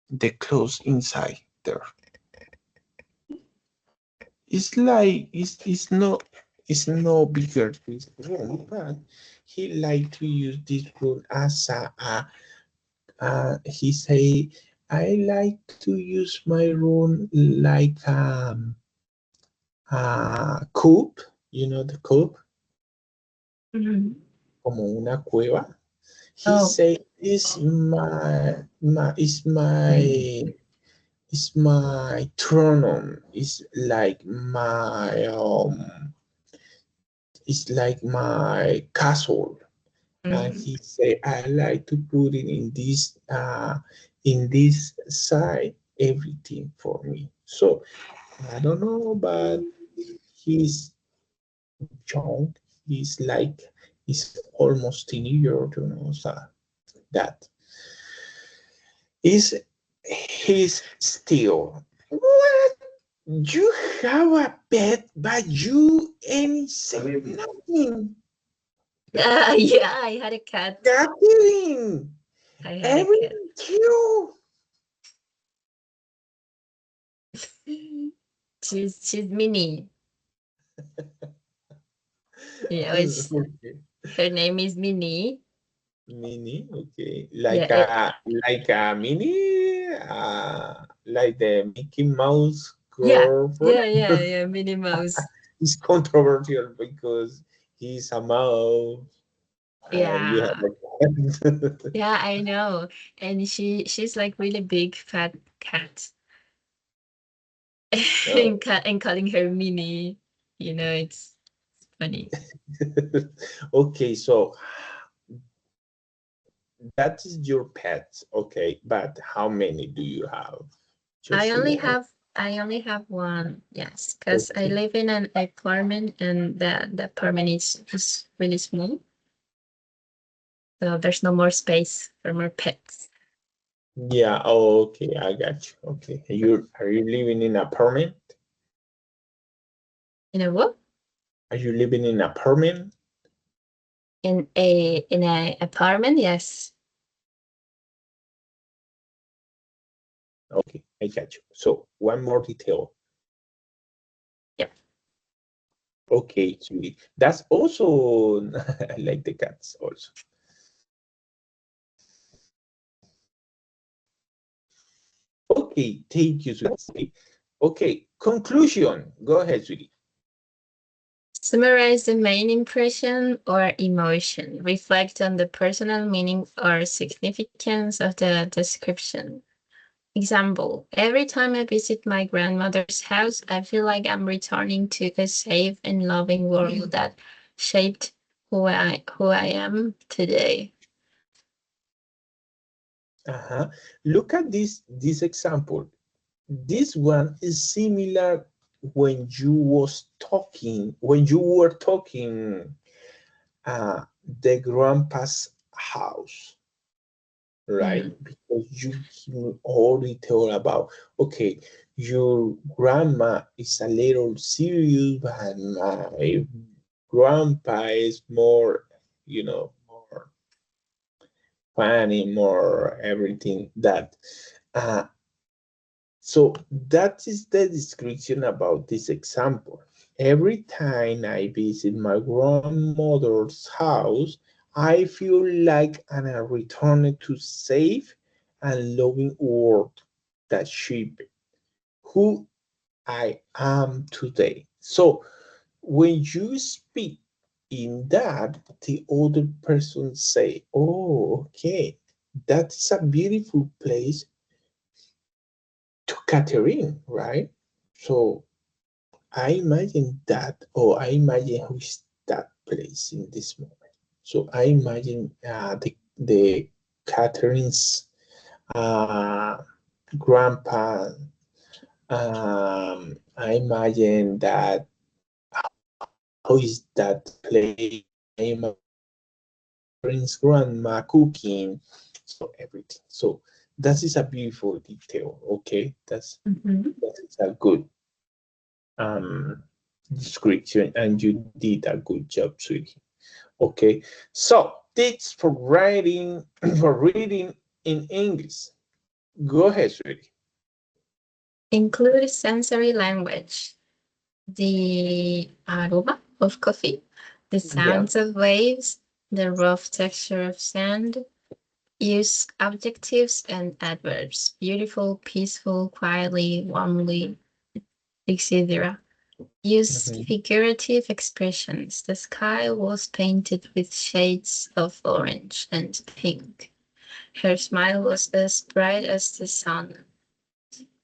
the clothes inside there. It's like it's no bigger this room, but he like to use this room as he say I like to use my room like a coop, you know the coop, mhm. como una cueva. He Oh, say is my throne room. Is like my it's like my castle. And mm, he say I like to put it in this side everything for me. So I don't know, but he's young. He's almost teenager, you know. So that is he's still. what? You have a pet, but you ain't saying nothing. Yeah, I had a cat. Catherine, I had a cat. everything cute. She's Minnie. You know, it's Okay. her name is Minnie. Mini, okay. Yeah, Like a mini, like the Mickey Mouse yeah, girlfriend. yeah, Minnie Mouse. It's controversial because he's a mouse and you have Yeah, a cat. yeah, I know. And she's like really big fat cat. Oh. And calling her Minnie, you know, it's funny. Okay, so that is your pet, okay, but how many do you have? I Just only one. have I only have one, yes, because I Okay. live in an apartment and the apartment is really small. So there's no more space for more pets. Yeah, oh, okay, I got you. Okay. Are you living in an apartment? You know what? Are you living in an apartment? In a apartment, yes. Okay, I got you. So one more detail. Yep. Okay, sweetie. That's also I like the cats also. Okay, thank you, sweetie. Okay, conclusion. Go ahead, sweetie. Summarize the main impression or emotion. Reflect on the personal meaning or significance of the description. Example, every time I visit my grandmother's house, I feel like I'm returning to a safe and loving world that shaped who I am today. Look at this example. This one is similar when you were talking the grandpa's house, right? Mm. Because you give me all detail about, okay, your grandma is a little serious, but my grandpa is more, more funny, more everything that. Uh, so that is the description about this example. Every time I visit my grandmother's house, I feel like I'm returning to safe and loving world that shaped who I am today. So when you speak in that, the other person say, "Oh, okay, that's a beautiful place to Catherine, right?" So I imagine that, or I imagine who is that place in this moment. So I imagine the Catherine's uh, grandpa. I imagine that how is that place? I imagine Catherine's grandma cooking. So everything. So that is a beautiful detail. Okay, Mhm. that is a good um description, and you did a good job, sweetie. Okay, so tips for writing for reading in English. Go ahead, sweetie. Include sensory language, the aroma of coffee, the Yeah. sounds of waves, the rough texture of sand. Use adjectives and adverbs. Beautiful, peaceful, quietly, warmly, etc. Use Mhm. figurative expressions. The sky was painted with shades of orange and pink. Her smile was as bright as the sun.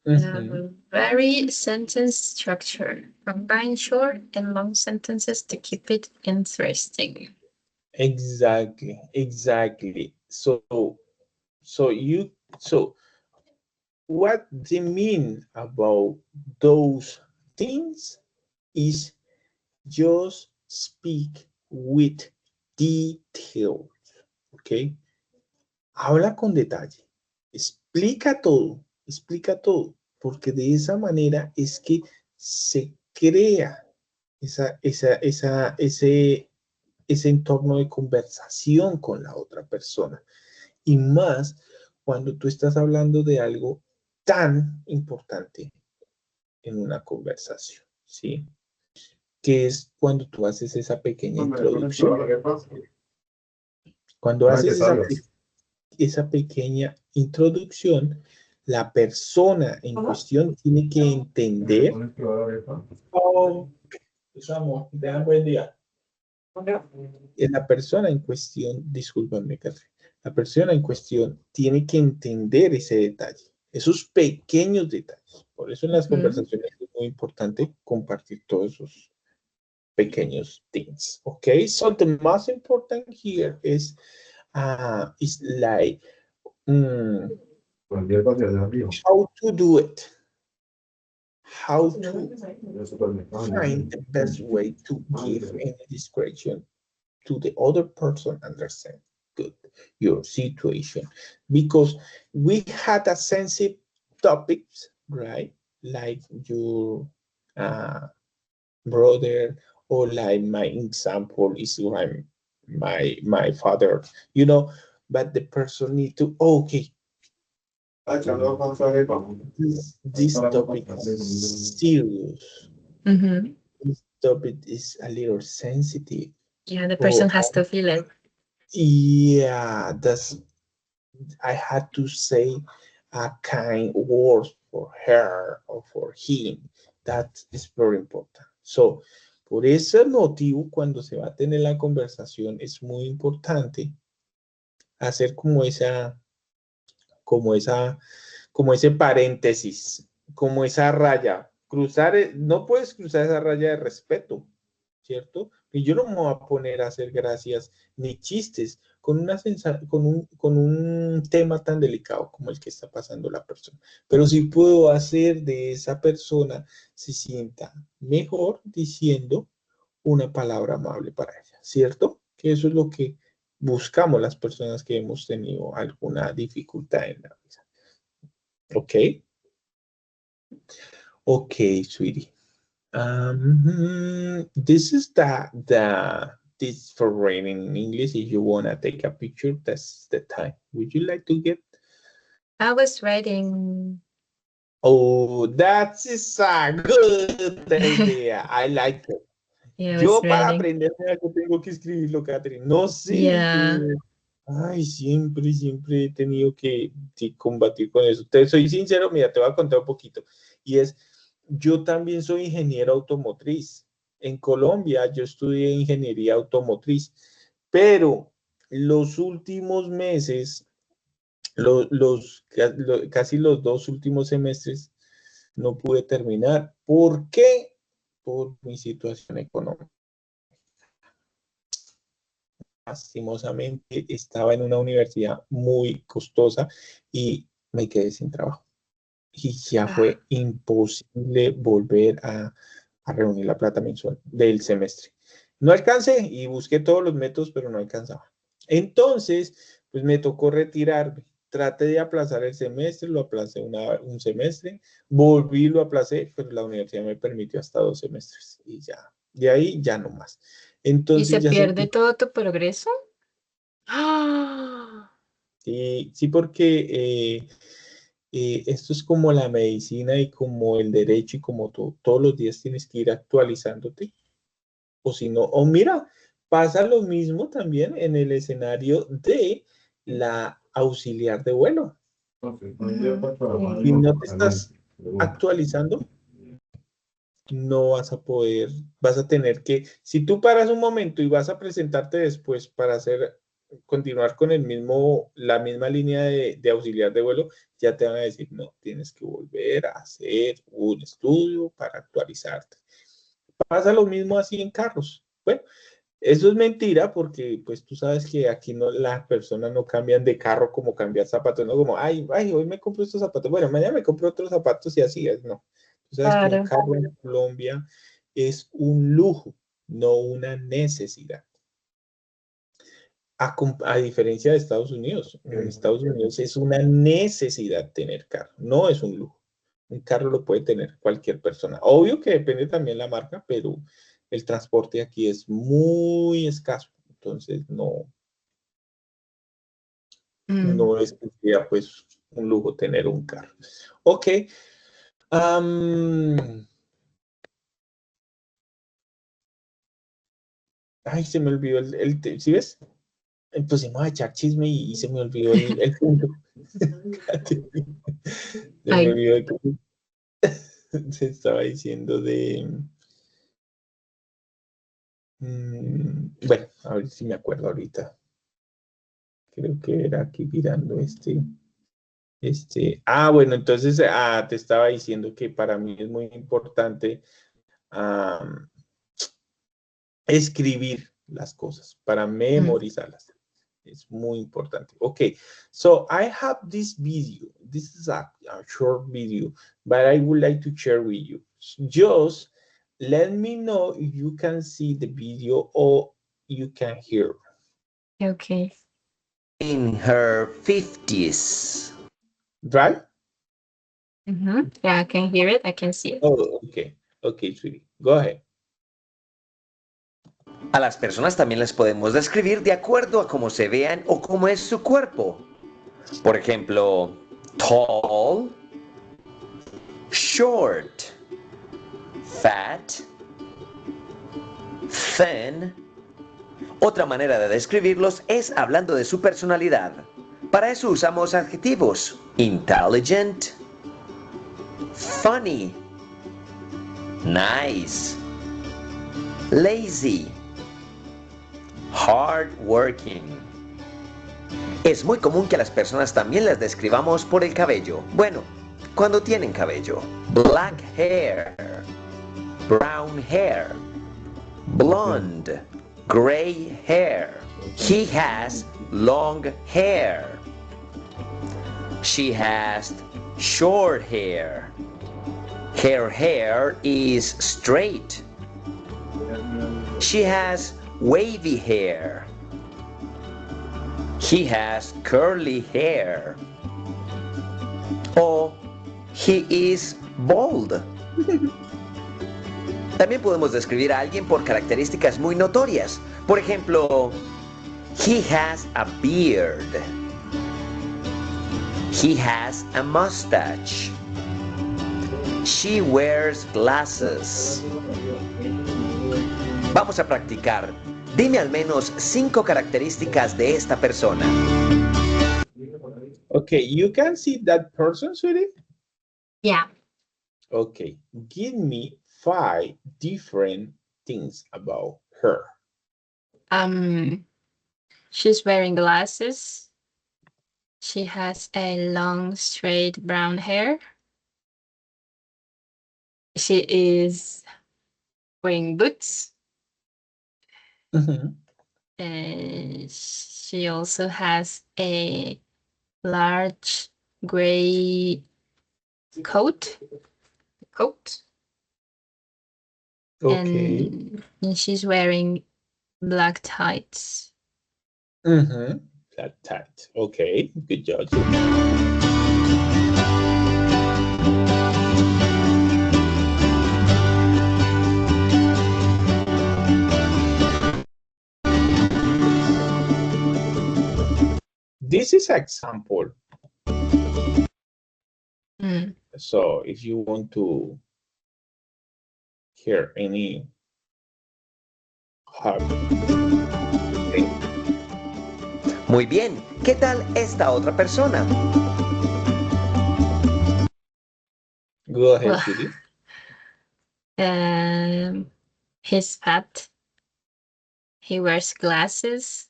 Mhm. Vary sentence structure. Combine short and long sentences to keep it interesting. Exactly, exactly. So what they mean about those things is just speak with detail, okay? Habla con detalle, explica todo, explica todo. porque de esa manera es que se crea ese entorno de conversación con la otra persona. Y más cuando tú estás hablando de algo tan importante en una conversación, ¿sí? Que es cuando tú haces esa pequeña introducción. Cuando haces esa pequeña introducción, la persona en cuestión tiene que entender. Oh, tengan buen día. La persona en cuestión, discúlpame, Catherine, la persona en cuestión tiene que entender ese detalle, esos pequeños detalles. Por eso en las conversaciones es muy importante compartir todos esos pequeños things. Okay, so the most important here is like how to do it, how to find the best way to give any description to the other person understand good your situation, because we had a sensitive topics, right? Like your brother, or like my example is like my father, you know, but the person need to, okay, this topic is serious. This topic is a little sensitive. Yeah, the person has to feel it. Yeah, I had to say a kind word for her or for him. That is very important. So, por ese motivo, cuando se va a tener la conversación, es muy importante hacer como ese paréntesis, como esa raya. No puedes cruzar esa raya de respeto, ¿cierto? Y yo no me voy a poner a hacer gracias ni chistes con un tema tan delicado como el que está pasando la persona. Pero sí puedo hacer de esa persona se sienta mejor diciendo una palabra amable para ella, ¿cierto? Que eso es lo que buscamos las personas que hemos tenido alguna dificultad en la vida. ¿Ok? Ok, sweetie. This is this for writing in English. If you want to take a picture, that's the time. Would you like to get? I was writing. Oh, that's a good idea. I like it. Yeah, I was Yo para writing. aprenderme algo tengo que escribirlo, Catherine. No sé. Yeah. Ay, siempre he tenido que combatir con eso. Te soy sincero, mira, te voy a contar un poquito. Y es, yo también soy ingeniero automotriz. En Colombia yo estudié ingeniería automotriz, pero los últimos meses, casi los 2 últimos semestres, no pude terminar. ¿Por qué? Por mi situación económica. Lastimosamente estaba en una universidad muy costosa y me quedé sin trabajo. Y ya fue imposible volver a reunir la plata mensual del semestre. No alcancé y busqué todos los métodos, pero no alcanzaba. Entonces, pues me tocó retirarme. Traté de aplazar el semestre, lo aplacé un semestre, volví, lo aplacé, pero la universidad me permitió hasta 2 semestres y ya, de ahí ya no más. ¿Y Entonces se ya pierde sentí. todo tu progreso? ¡Ah! Sí, porque esto es como la medicina y como el derecho y como todos los días tienes que ir actualizándote. O si no, o mira, pasa lo mismo también en el escenario de la auxiliar de vuelo. Si no te estás actualizando, no vas a poder, vas a tener que, si tú paras un momento y vas a presentarte después para continuar con la misma línea de auxiliar de vuelo, ya te van a decir, no, tienes que volver a hacer un estudio para actualizarte. Pasa lo mismo así en carros. Bueno, eso es mentira porque pues tú sabes que aquí no, las personas no cambian de carro como cambiar zapatos, no como, ay, hoy me compro estos zapatos, bueno, mañana me compro otros zapatos y así es, no. Tú sabes que un Claro. carro en Colombia es un lujo, no una necesidad. A diferencia de Estados Unidos, en Estados Unidos es una necesidad tener carro, no es un lujo. Un carro lo puede tener cualquier persona. Obvio que depende también la marca, pero el transporte aquí es muy escaso. Entonces, no es que sea pues un lujo tener un carro. Ok. Ay, se me olvidó ¿sí ves? Pusimos a echar chisme y se me olvidó el punto. Se me Ay, olvidó que se estaba diciendo de... bueno, a ver si me acuerdo ahorita. Creo que era aquí mirando bueno, entonces, te estaba diciendo que para mí es muy importante escribir las cosas, para memorizarlas. Es muy importante. Okay, so I have this video. This is a short video, but I would like to share with you. Just let me know if you can see the video or you can hear. okay. In her 50s. Right? Yeah, I can hear it. I can see it. Oh, okay. Okay, sweetie. Go ahead. A las personas también les podemos describir de acuerdo a cómo se vean o cómo es su cuerpo. Por ejemplo, tall, short, fat, thin. Otra manera de describirlos es hablando de su personalidad. Para eso usamos adjetivos: intelligent, funny, nice, lazy, hardworking. Es muy común que a las personas también las describamos por el cabello. Bueno, cuando tienen cabello. Black hair, brown hair, blonde, gray hair. He has long hair. She has short hair. Her hair is straight. She has wavy hair. He has curly hair. O he is bald. También podemos describir a alguien por características muy notorias. Por ejemplo, he has a beard. He has a mustache. She wears glasses. Vamos a practicar. Dime al menos 5 características de esta persona. Okay, you can see that person, sweetie? Yeah. Okay, give me 5 different things about her. She's wearing glasses. She has a long, straight brown hair. She is wearing boots. And she also has a large gray coat. Okay. And she's wearing black tights. Black tight. Okay, good job. This is an example. So if you want to hear any Muy bien, ¿qué tal esta otra persona? Go ahead, sweetie. He's fat. He wears glasses.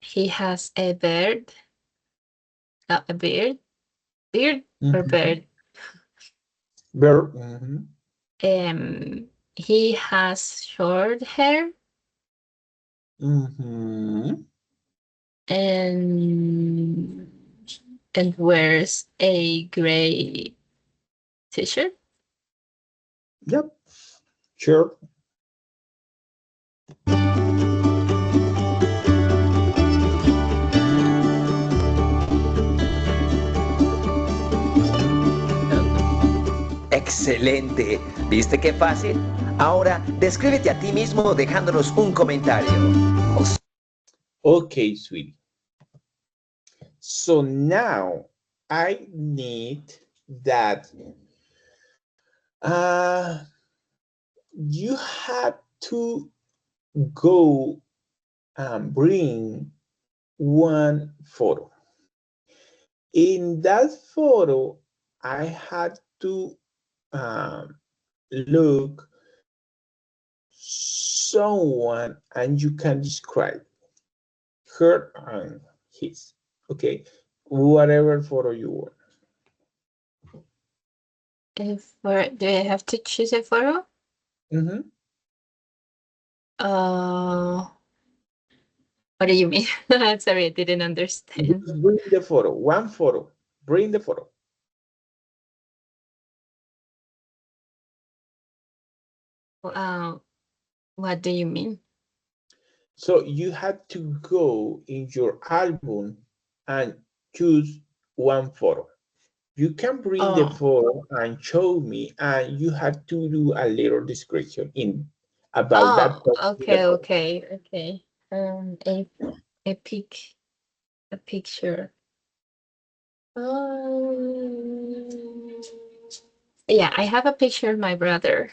He has a beard. A beard? Beard or bird? Bird. He has short hair. And wears a gray t-shirt. Yep, sure. ¡Excelente! ¿Viste qué fácil? Ahora, descríbete a ti mismo dejándonos un comentario. Okay, sweetie. So now I need that you have to go and bring one photo. In that photo, I had to look someone and you can describe her and his. Okay, whatever photo you want. Do I have to choose a photo? Mm-hmm. What do you mean? Sorry, I didn't understand. Just bring the photo, one photo. Bring the photo. What do you mean? So you had to go in your album and choose one photo. You can bring the photo and show me, and you have to do a little description in about that. Okay. A picture. Yeah, I have a picture of my brother.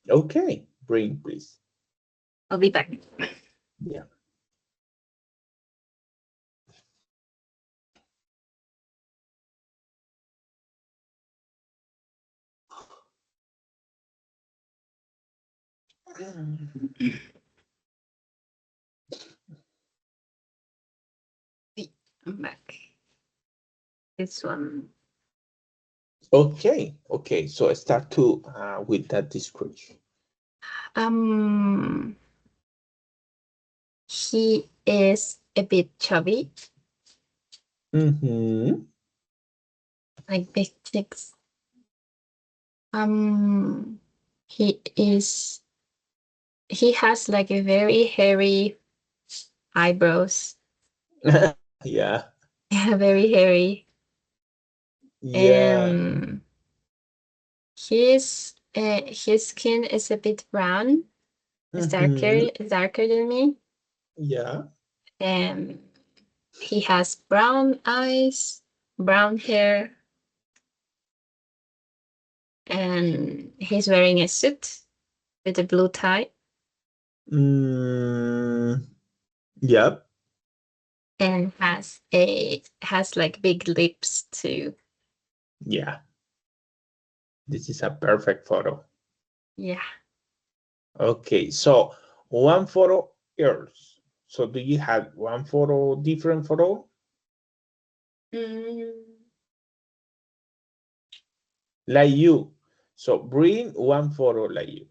Okay, bring please. I'll be back. Yeah. I'm back. This one. Okay. So start to with that description. He is a bit chubby. Mm-hmm. Like big cheeks. He has like a very hairy eyebrows. Yeah. Very hairy. Yeah. His skin is a bit brown. It's darker than me. Yeah. And he has brown eyes, brown hair, and he's wearing a suit with a blue tie. Yep. And has like big lips too. Yeah. This is a perfect photo. Yeah. Okay, so one photo yours. So do you have one photo, different photo? Like you. So bring one photo like you.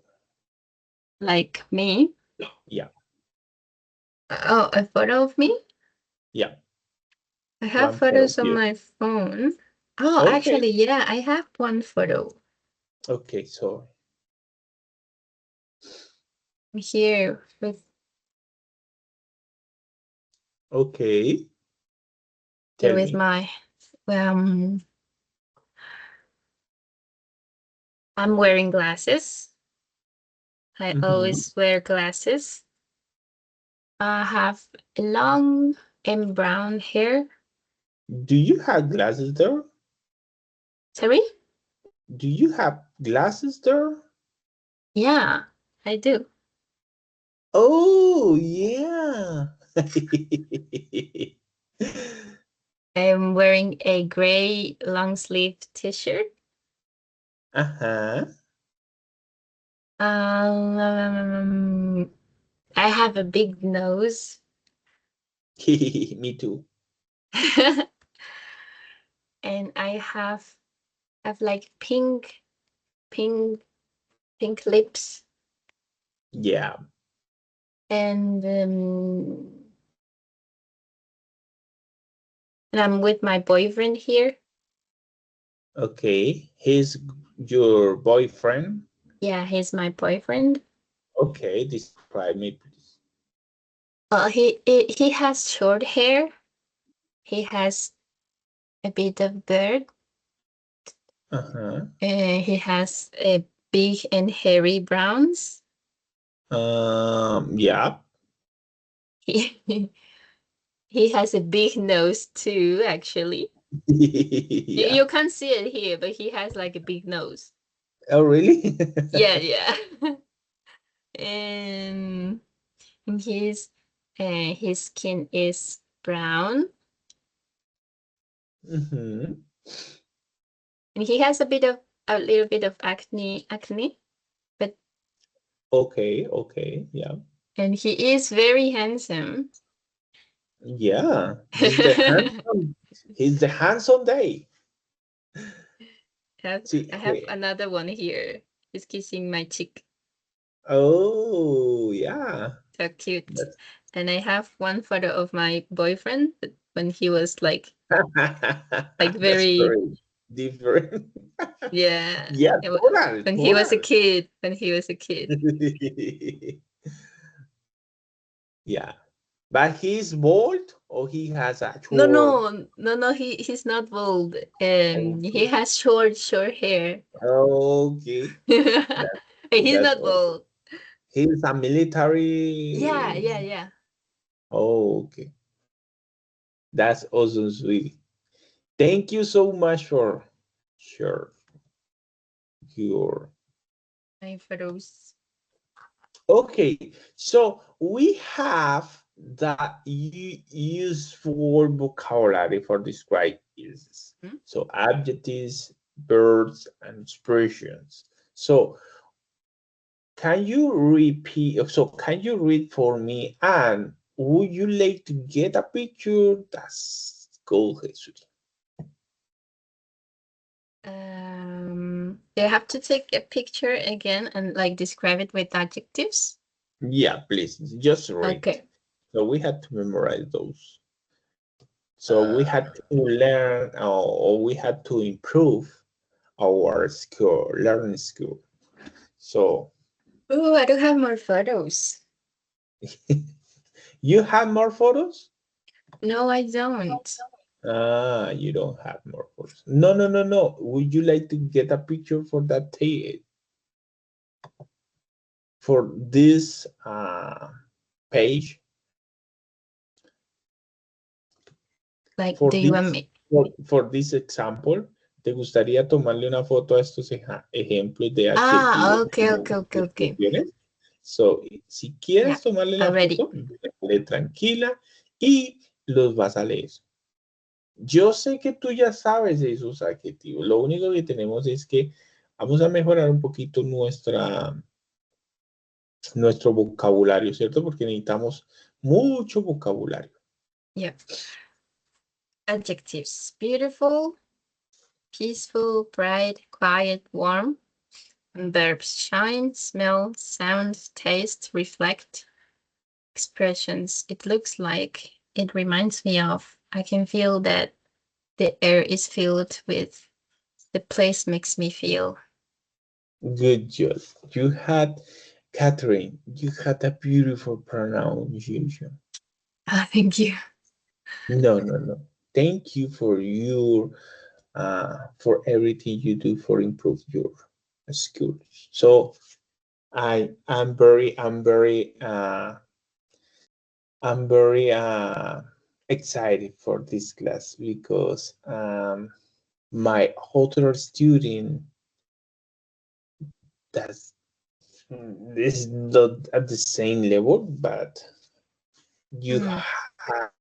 Like me? Yeah. Oh, a photo of me? Yeah. I have One photos photo on here. my phone. Oh, Okay. actually, yeah, I have one photo. Okay, so Here with. okay. Here Tell with me. my I'm wearing glasses. I always wear glasses. I have long and brown hair. Do you have glasses there? Sorry? Do you have glasses there? Yeah, I do. Oh, yeah. I'm wearing a gray long sleeve t-shirt. Uh-huh. I have a big nose. Me too. And I have like pink lips. Yeah. And I'm with my boyfriend here. Okay. He's your boyfriend? Yeah, he's my boyfriend. Okay, describe me, please. He has short hair. He has a bit of beard. Uh-huh. He has a big and hairy browns. Yeah. He, he has a big nose too, actually. Yeah. You can't see it here, but he has like a big nose. Oh, really? Yeah. And his skin is brown, Mm-hmm. and he has a little bit of acne, but Okay, yeah. and he is very handsome. Yeah. He's the handsome day. See, I have another one here. He's kissing my cheek. oh, yeah. So cute. That's And I have one photo of my boyfriend when he was like that's very, very different. yeah. Yeah, total, When he was a total. kid. When he was a kid. Yeah. But he's bald or he has a short. No. He's not bald. He Okay. has short hair. Okay. That, He's that's not awesome. bald. He's a military. Yeah. Oh, okay. That's awesome, sweetie. Thank you so much for sure your My photos. okay. So we have the useful vocabulary for describe uses. Hmm? So adjectives, verbs, and expressions. So can you repeat? So can you read for me? And would you like to get a picture? That's go, Jesus. Do I have to take a picture again and like describe it with adjectives? Yeah, please just read. Okay. So we had to memorize those. So we had to learn or we had to improve our skill, learning skill. So Oh, I don't have more photos. you have more photos? No, I don't. Ah, you don't have more photos. No. Would you like to get a picture for that for this page? Like, For do you want this me? for this example, ¿te gustaría tomarle una foto a estos ejemplos de adjetivos Okay. y expresiones? So, si quieres Yeah, tomarle la already. foto, déjale tranquila y los vas a leer. Yo sé que tú ya sabes de esos adjetivos. Lo único que tenemos es que vamos a mejorar un poquito nuestro vocabulario, ¿cierto? Porque necesitamos mucho vocabulario. Yeah. Adjectives: beautiful, peaceful, bright, quiet, warm. And verbs: shine, smell, sound, taste, reflect. Expressions: it looks like, it reminds me of, I can feel that, the air is filled with, the place makes me feel. Good job. Catherine, you had a beautiful pronunciation. Thank you. No. Thank you for everything you do for improve your skills. So I'm very excited for this class because my other student that's is not at the same level, but you have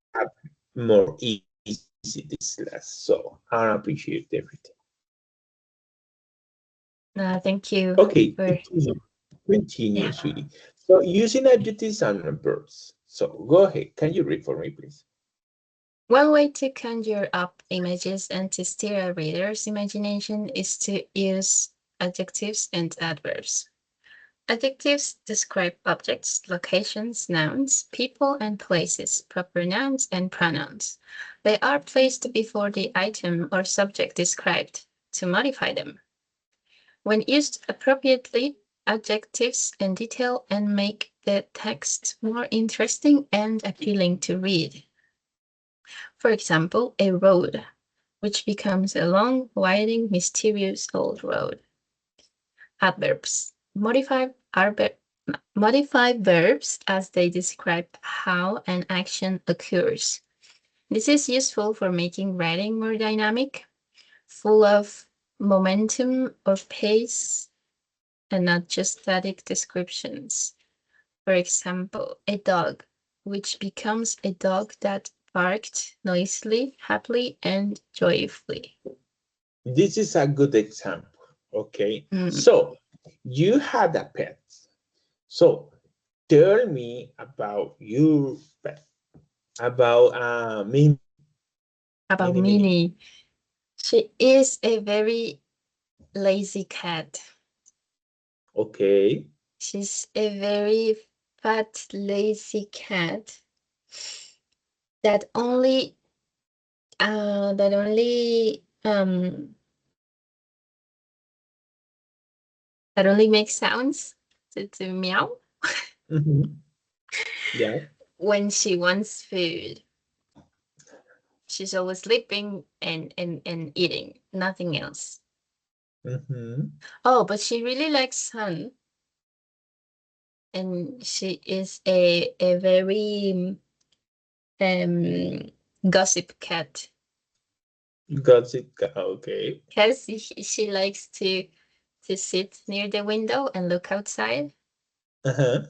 more easy this class. So I appreciate everything. Thank you. Okay, For, continue, yeah. sweetie. So using adjectives and verbs. So go ahead. Can you read for me, please? One way to conjure up images and to steer a reader's imagination is to use adjectives and adverbs. Adjectives describe objects, locations, nouns, people and places, proper nouns and pronouns. They are placed before the item or subject described to modify them. When used appropriately, adjectives and detail and make the text more interesting and appealing to read. For example, a road. which becomes a long, winding, mysterious old road. Adverbs. Modify verbs as they describe how an action occurs. This is useful for making writing more dynamic, full of momentum or pace, and not just static descriptions. For example, a dog, which becomes a dog that barked noisily, happily, and joyfully. This is a good example. Okay. Mm. So you had a pet. So tell me about your pet. About Minnie. About Minnie. Minnie. She is a very lazy cat. Okay. She's a very fat, lazy cat that only makes sounds to meow Yeah. when she wants food. She's always sleeping and eating, nothing else. Oh, but she really likes sun. And she is a very gossip cat. Gossip. Okay. Because she likes to sit near the window and look outside. That's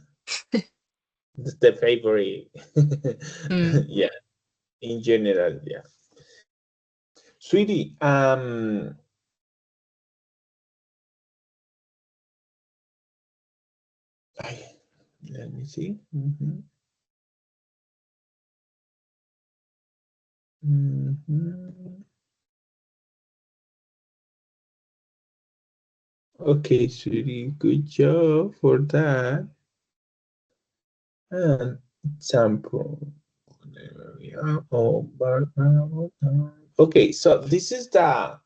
the favorite. Yeah. In general, yeah. Sweetie, let me see. Okay, sweetie, good job for that. And example. Okay, so this is the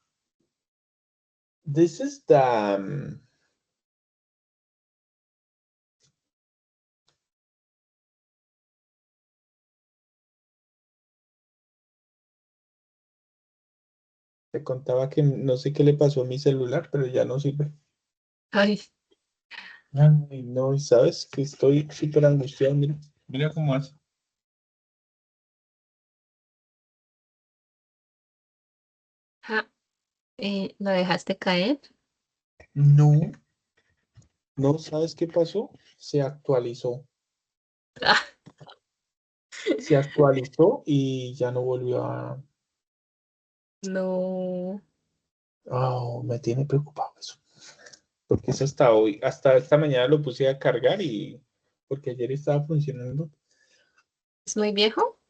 te contaba que no sé qué le pasó a mi celular, pero ya no sirve. Ay. Ay, no, y sabes que estoy súper angustiado. Mira, mira cómo hace. ¿Lo dejaste caer? No, no, ¿sabes qué pasó? Se actualizó. Se actualizó y ya no volvió a... No. Oh, me tiene preocupado eso. Porque eso hasta hoy, hasta esta mañana lo puse a cargar y... Porque ayer estaba funcionando. ¿Es muy viejo?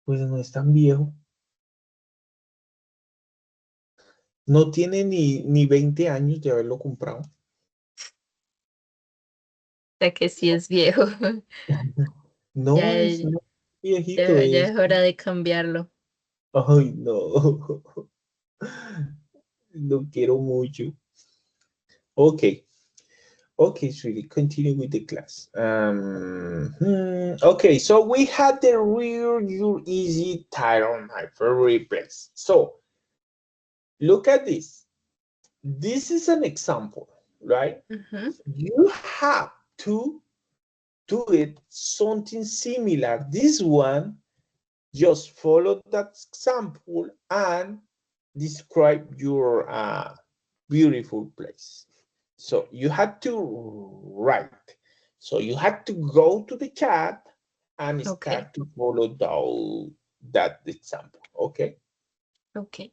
Pues no es tan viejo. No tiene ni 20 años de haberlo comprado. O sea que sí es viejo. No, es Ya, viejito. ya es hora de cambiarlo. Ay, no. Lo quiero mucho. Okay. Okay, sweetie, continue with the class. Okay, so we had the real your easy title, my favorite place. So look at this. This is an example, right? You have to do it something similar. This one, just follow that example and describe your beautiful place. So you had to write. So you had to go to the chat and start to follow that example. Okay. Okay.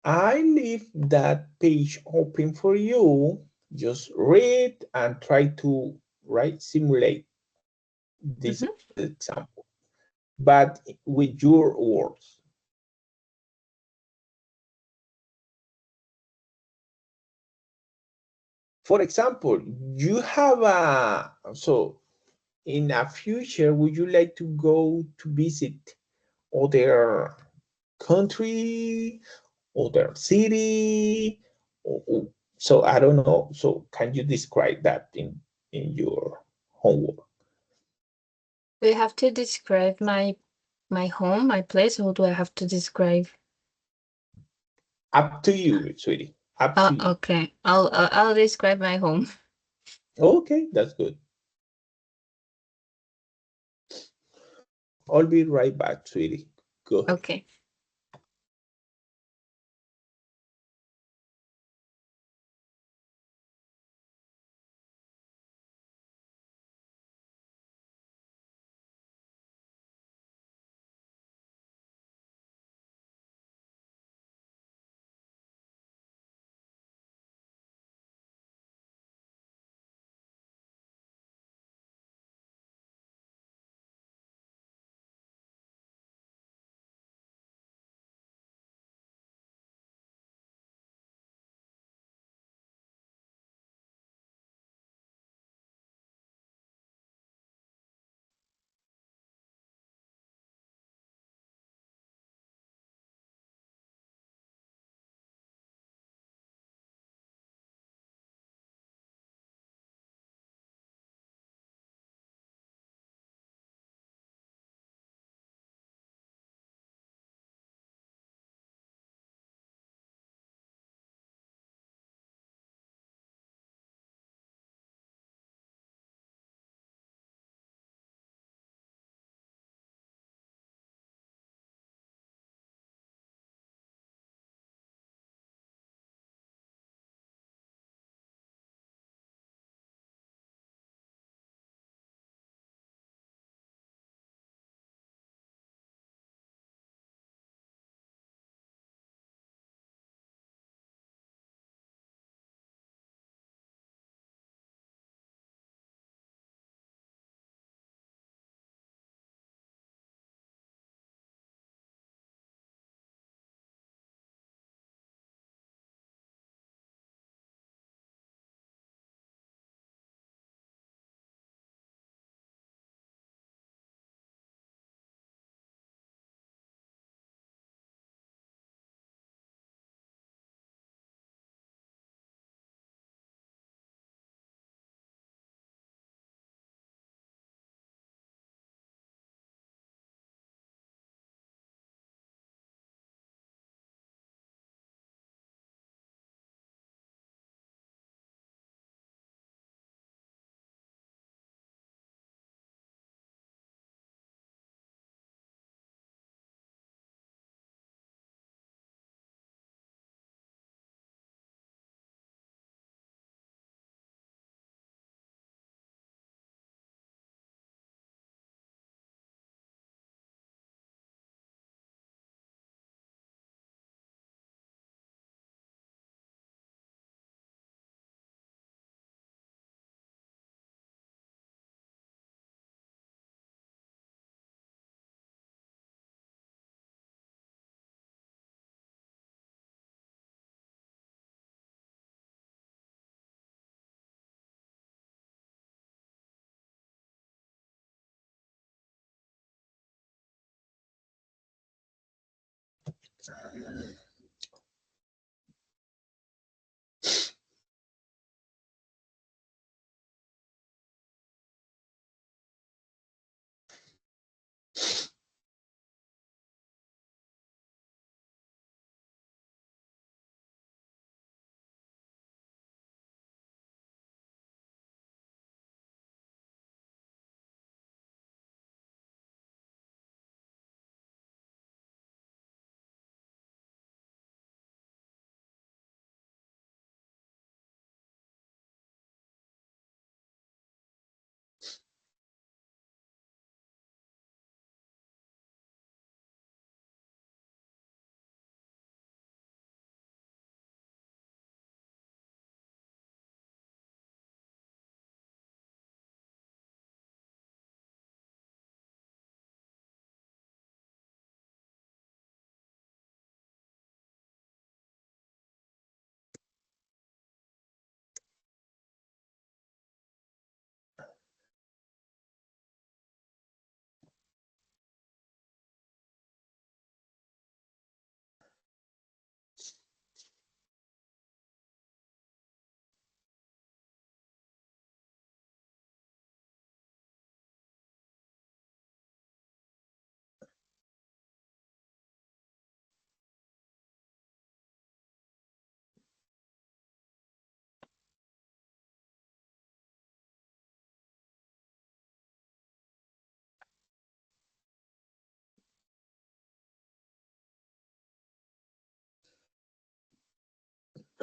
I leave that page open for you. Just read and try to simulate this example, but with your words. For example, you have in a future, would you like to go to visit other country, other city? So I don't know. So can you describe that in your homework? Do I have to describe my home, my place, or do I have to describe? Up to you, sweetie. Up to you. Okay. I'll describe my home. Okay, that's good. I'll be right back, sweetie. Go ahead. Okay.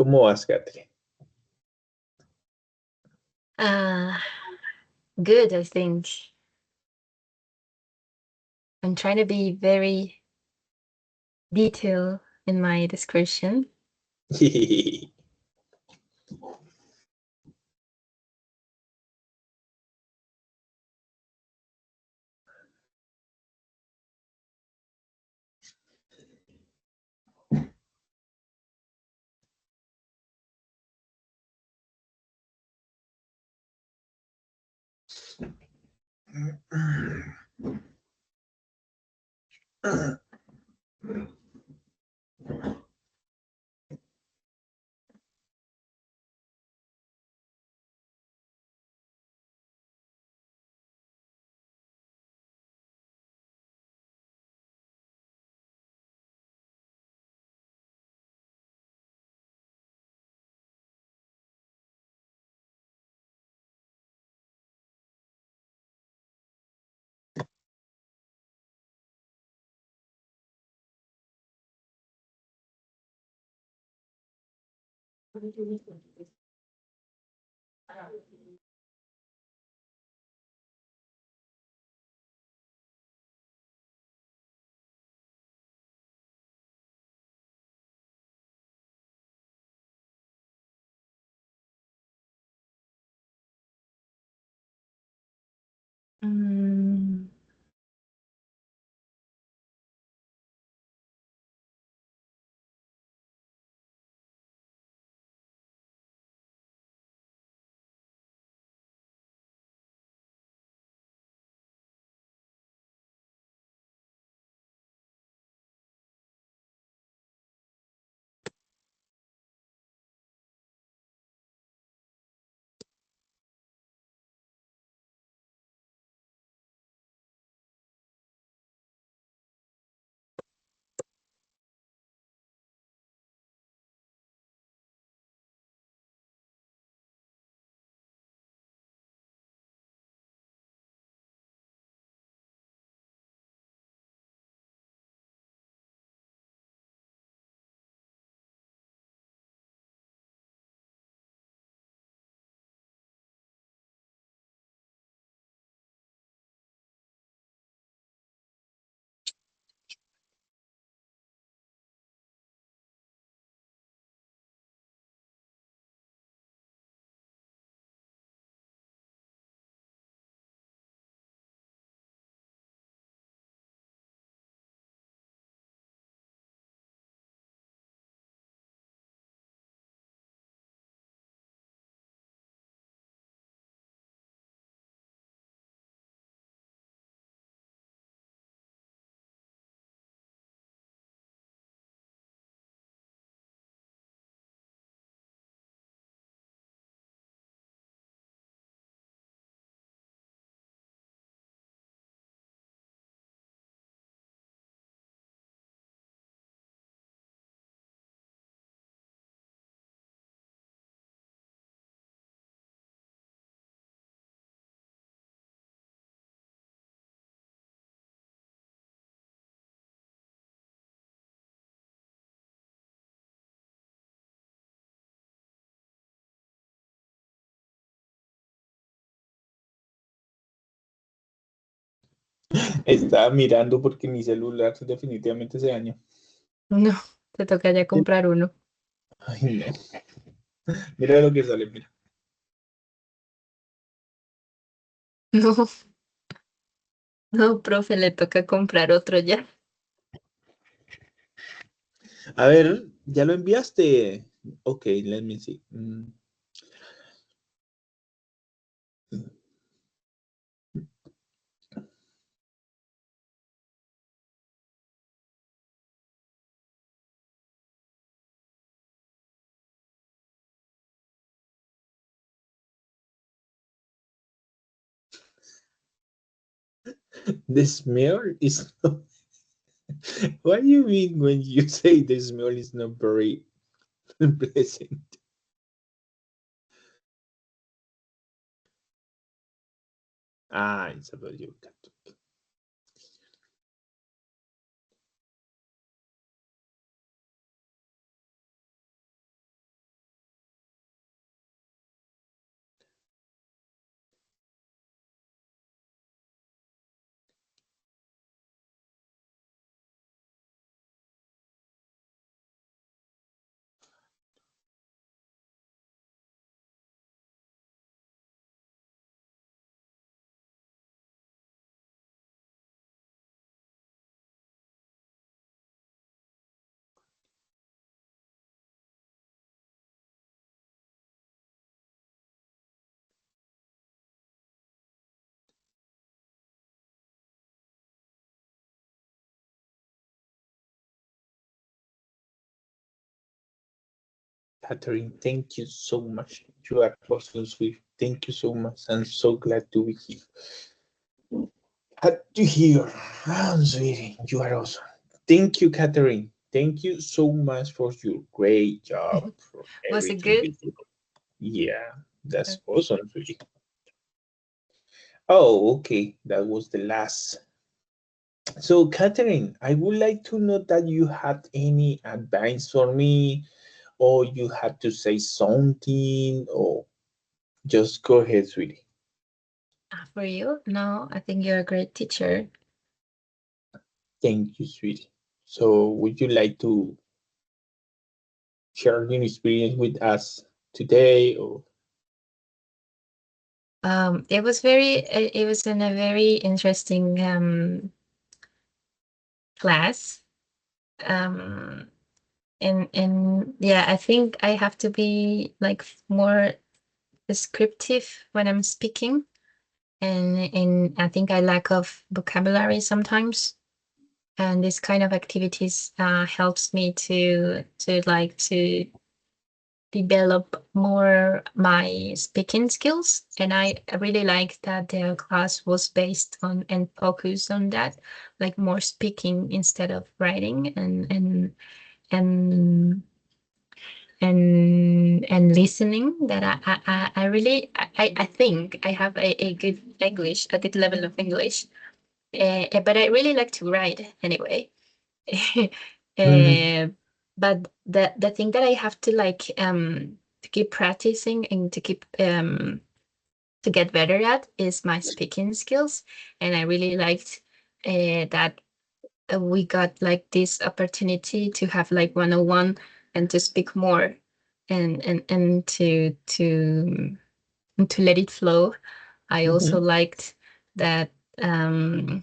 ¿Cómo vas, Katri? Good, I think. I'm trying to be very detailed in my description. Mm, Estaba mirando porque mi celular definitivamente se dañó. no, te toca ya comprar uno. Ay, no. Mira lo que sale, mira. No, no, profe, le toca comprar otro ya. A ver, ¿ya lo enviaste? Ok, let me see. The smell is not... What do you mean when you say the smell is not very pleasant? Ah, it's about your cat. Catherine, thank you so much. You are awesome, sweet. Thank you so much. I'm so glad to be here. Glad to hear. Sweetie, you are awesome. Thank you, Catherine. Thank you so much for your great job. For Was it everything you good? do. Yeah, that's Okay. awesome, sweetie. Oh, okay. That was the last. So, Catherine, I would like to know that you had any advice for me, or you had to say something, or just go ahead, sweetie. For you? No, I think you're a great teacher. Thank you, sweetie. So, would you like to share your experience with us today? Or It was in a very interesting class. And yeah, I think I have to be like more descriptive when I'm speaking, and I think I lack of vocabulary sometimes. And this kind of activities helps me to develop more my speaking skills. And I really like that the class was based on and focused on that, like more speaking instead of writing, and and listening. That I really I think I have a good English, a good level of English, but I really like to write anyway. Mhm. uh, but the thing that I have to to keep practicing and to keep to get better at is my speaking skills. And I really liked that we got like this opportunity to have like 101 and to speak more, and to let it flow. I also Mhm. liked that um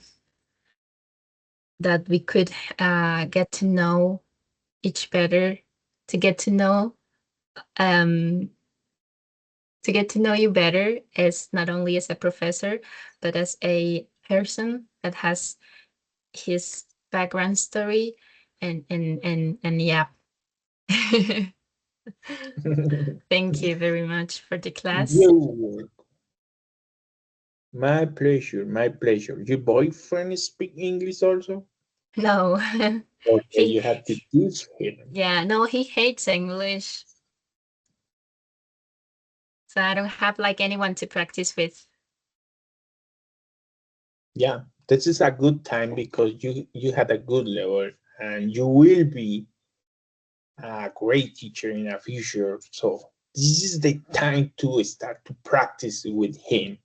that we could get to know each better, to get to know um to get to know you better as not only as a professor but as a person that has his background story, and yeah. Thank you very much for the class. You, my pleasure, my pleasure. Your boyfriend speak English also? No. Okay, he you have to teach him. Yeah, no, he hates English, so I don't have like anyone to practice with. Yeah, this is a good time because you had a good level and you will be a great teacher in the future. So this is the time to start to practice with him.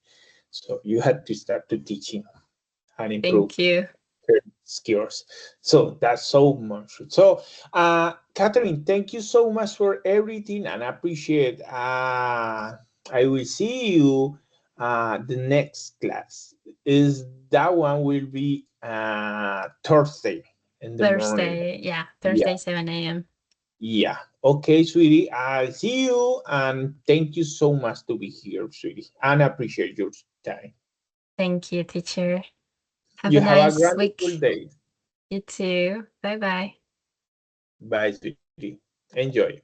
So you had to start to teach him and improve Thank you. her skills. So that's so much. So Catherine, thank you so much for everything and I appreciate I will see you the next class. Is that one will be Thursday in the morning. Thursday, yeah, Yeah. Thursday, 7 a.m. Yeah. Okay, sweetie. I'll see you and thank you so much to be here, sweetie. And I appreciate your time. Thank you, teacher. Have You a have a nice wonderful week. day. You too. Bye bye. Bye, sweetie. Enjoy.